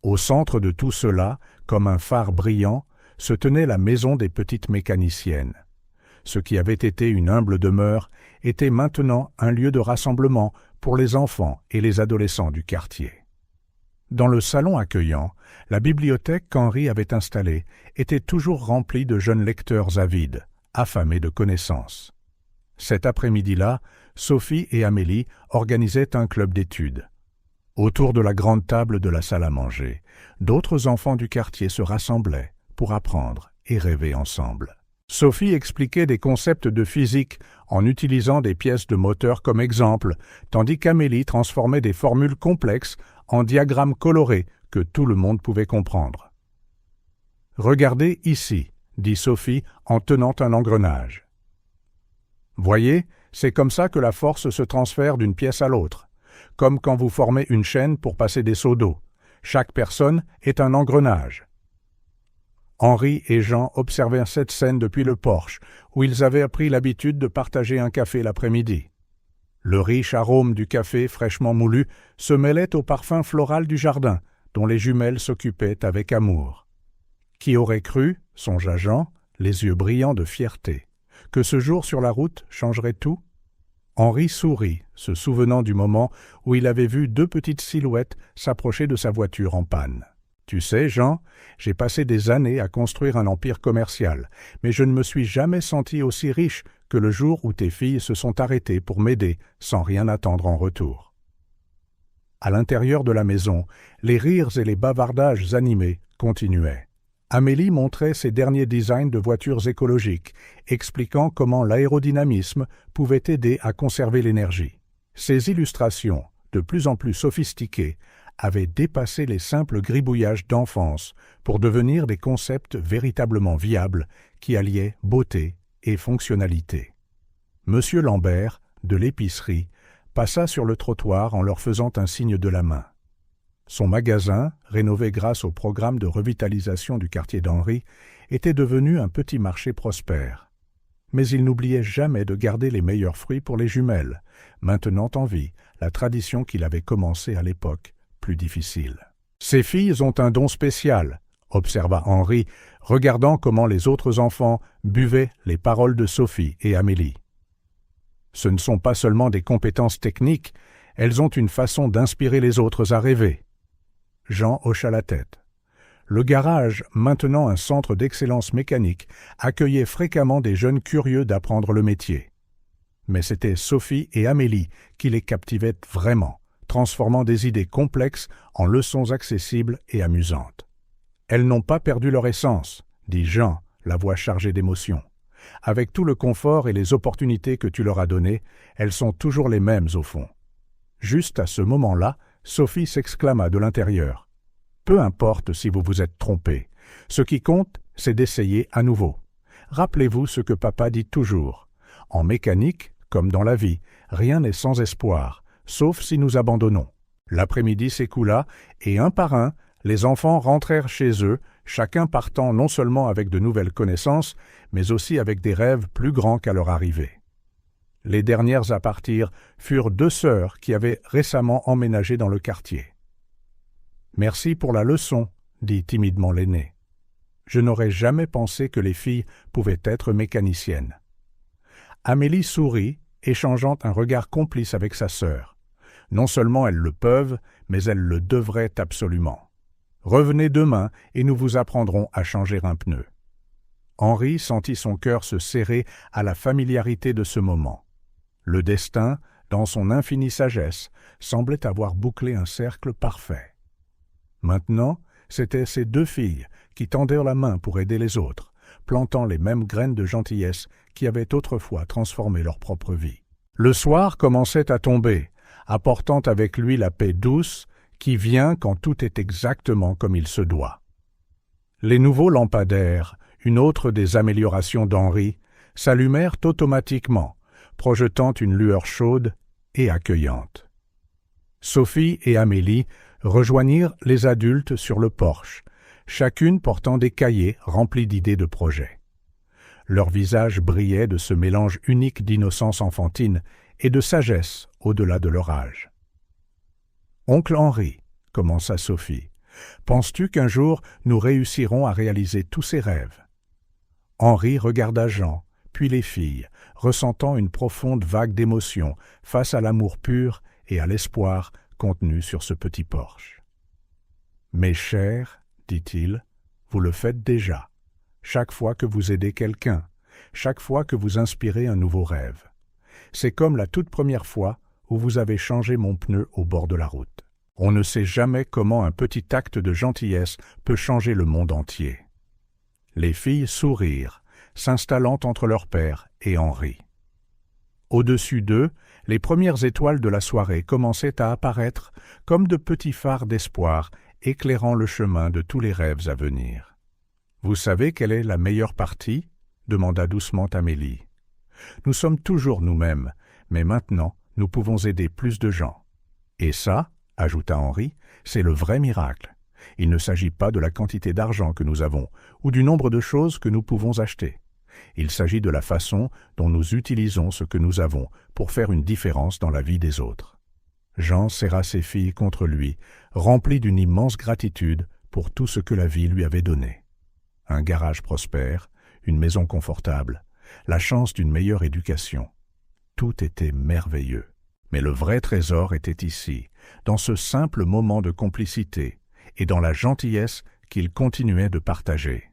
Au centre de tout cela, comme un phare brillant, se tenait la maison des petites mécaniciennes. Ce qui avait été une humble demeure était maintenant un lieu de rassemblement pour les enfants et les adolescents du quartier. Dans le salon accueillant, la bibliothèque qu'Henri avait installée était toujours remplie de jeunes lecteurs avides, affamés de connaissances. Cet après-midi-là, Sophie et Amélie organisaient un club d'études. Autour de la grande table de la salle à manger, d'autres enfants du quartier se rassemblaient pour apprendre et rêver ensemble. Sophie expliquait des concepts de physique en utilisant des pièces de moteur comme exemple, tandis qu'Amélie transformait des formules complexes en diagrammes colorés que tout le monde pouvait comprendre. « Regardez ici », dit Sophie en tenant un engrenage. « Voyez, c'est comme ça que la force se transfère d'une pièce à l'autre, comme quand vous formez une chaîne pour passer des seaux d'eau. Chaque personne est un engrenage. » Henri et Jean observèrent cette scène depuis le porche, où ils avaient pris l'habitude de partager un café l'après-midi. Le riche arôme du café fraîchement moulu se mêlait au parfum floral du jardin, dont les jumelles s'occupaient avec amour. Qui aurait cru, songea Jean, les yeux brillants de fierté, que ce jour sur la route changerait tout? Henri sourit, se souvenant du moment où il avait vu 2 petites silhouettes s'approcher de sa voiture en panne. « Tu sais, Jean, j'ai passé des années à construire un empire commercial, mais je ne me suis jamais senti aussi riche que le jour où tes filles se sont arrêtées pour m'aider sans rien attendre en retour. » À l'intérieur de la maison, les rires et les bavardages animés continuaient. Amélie montrait ses derniers designs de voitures écologiques, expliquant comment l'aérodynamisme pouvait aider à conserver l'énergie. Ces illustrations, de plus en plus sophistiquées, avaient dépassé les simples gribouillages d'enfance pour devenir des concepts véritablement viables qui alliaient beauté et fonctionnalité. Monsieur Lambert, de l'épicerie, passa sur le trottoir en leur faisant un signe de la main. Son magasin, rénové grâce au programme de revitalisation du quartier d'Henri, était devenu un petit marché prospère. Mais il n'oubliait jamais de garder les meilleurs fruits pour les jumelles, maintenant en vie la tradition qu'il avait commencée à l'époque, plus difficile. « Ces filles ont un don spécial », observa Henri, regardant comment les autres enfants buvaient les paroles de Sophie et Amélie. « Ce ne sont pas seulement des compétences techniques, elles ont une façon d'inspirer les autres à rêver. » Jean hocha la tête. Le garage, maintenant un centre d'excellence mécanique, accueillait fréquemment des jeunes curieux d'apprendre le métier. Mais c'était Sophie et Amélie qui les captivaient vraiment, transformant des idées complexes en leçons accessibles et amusantes. « Elles n'ont pas perdu leur essence, » dit Jean, la voix chargée d'émotion. « Avec tout le confort et les opportunités que tu leur as donnés, elles sont toujours les mêmes au fond. » Juste à ce moment-là, Sophie s'exclama de l'intérieur. « Peu importe si vous vous êtes trompé. Ce qui compte, c'est d'essayer à nouveau. Rappelez-vous ce que papa dit toujours. En mécanique, comme dans la vie, rien n'est sans espoir, sauf si nous abandonnons. » L'après-midi s'écoula, et un par un, les enfants rentrèrent chez eux, chacun partant non seulement avec de nouvelles connaissances, mais aussi avec des rêves plus grands qu'à leur arrivée. Les dernières à partir furent 2 sœurs qui avaient récemment emménagé dans le quartier. « Merci pour la leçon, » dit timidement l'aînée. « Je n'aurais jamais pensé que les filles pouvaient être mécaniciennes. » Amélie sourit, échangeant un regard complice avec sa sœur. Non seulement elles le peuvent, mais elles le devraient absolument. Revenez demain et nous vous apprendrons à changer un pneu. Henri sentit son cœur se serrer à la familiarité de ce moment. Le destin, dans son infinie sagesse, semblait avoir bouclé un cercle parfait. Maintenant, C'étaient ces deux filles qui tendaient la main pour aider les autres, plantant les mêmes graines de gentillesse qui avaient autrefois transformé leur propre vie. Le soir commençait à tomber, apportant avec lui la paix douce qui vient quand tout est exactement comme il se doit. Les nouveaux lampadaires, une autre des améliorations d'Henri, s'allumèrent automatiquement, projetant une lueur chaude et accueillante. Sophie et Amélie rejoignirent les adultes sur le porche, chacune portant des cahiers remplis d'idées de projets. Leurs visages brillaient de ce mélange unique d'innocence enfantine et de sagesse au-delà de leur âge. « Oncle Henri, » commença Sophie, « penses-tu qu'un jour nous réussirons à réaliser tous ces rêves ?» Henri regarda Jean, puis les filles, ressentant une profonde vague d'émotion face à l'amour pur et à l'espoir contenu sur ce petit porche. « Mes chers, dit-il, vous le faites déjà, chaque fois que vous aidez quelqu'un, chaque fois que vous inspirez un nouveau rêve. C'est comme la toute première fois où vous avez changé mon pneu au bord de la route. On ne sait jamais comment un petit acte de gentillesse peut changer le monde entier. » Les filles sourirent, s'installant entre leur père et Henri. Au-dessus d'eux, les premières étoiles de la soirée commençaient à apparaître comme de petits phares d'espoir éclairant le chemin de tous les rêves à venir. « Vous savez quelle est la meilleure partie ?» demanda doucement Amélie. « Nous sommes toujours nous-mêmes, mais maintenant nous pouvons aider plus de gens. Et ça, ajouta Henri, c'est le vrai miracle. Il ne s'agit pas de la quantité d'argent que nous avons ou du nombre de choses que nous pouvons acheter. Il s'agit de la façon dont nous utilisons ce que nous avons pour faire une différence dans la vie des autres. » Jean serra ses filles contre lui, rempli d'une immense gratitude pour tout ce que la vie lui avait donné. Un garage prospère, une maison confortable, la chance d'une meilleure éducation. Tout était merveilleux. Mais le vrai trésor était ici, dans ce simple moment de complicité et dans la gentillesse qu'ils continuaient de partager.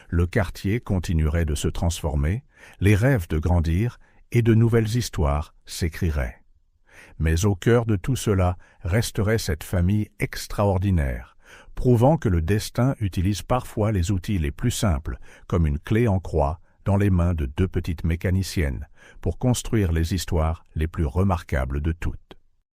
Le quartier continuerait de se transformer, les rêves de grandir et de nouvelles histoires s'écriraient. Mais au cœur de tout cela resterait cette famille extraordinaire, prouvant que le destin utilise parfois les outils les plus simples, comme une clé en croix, dans les mains de deux petites mécaniciennes, pour construire les histoires les plus remarquables de toutes.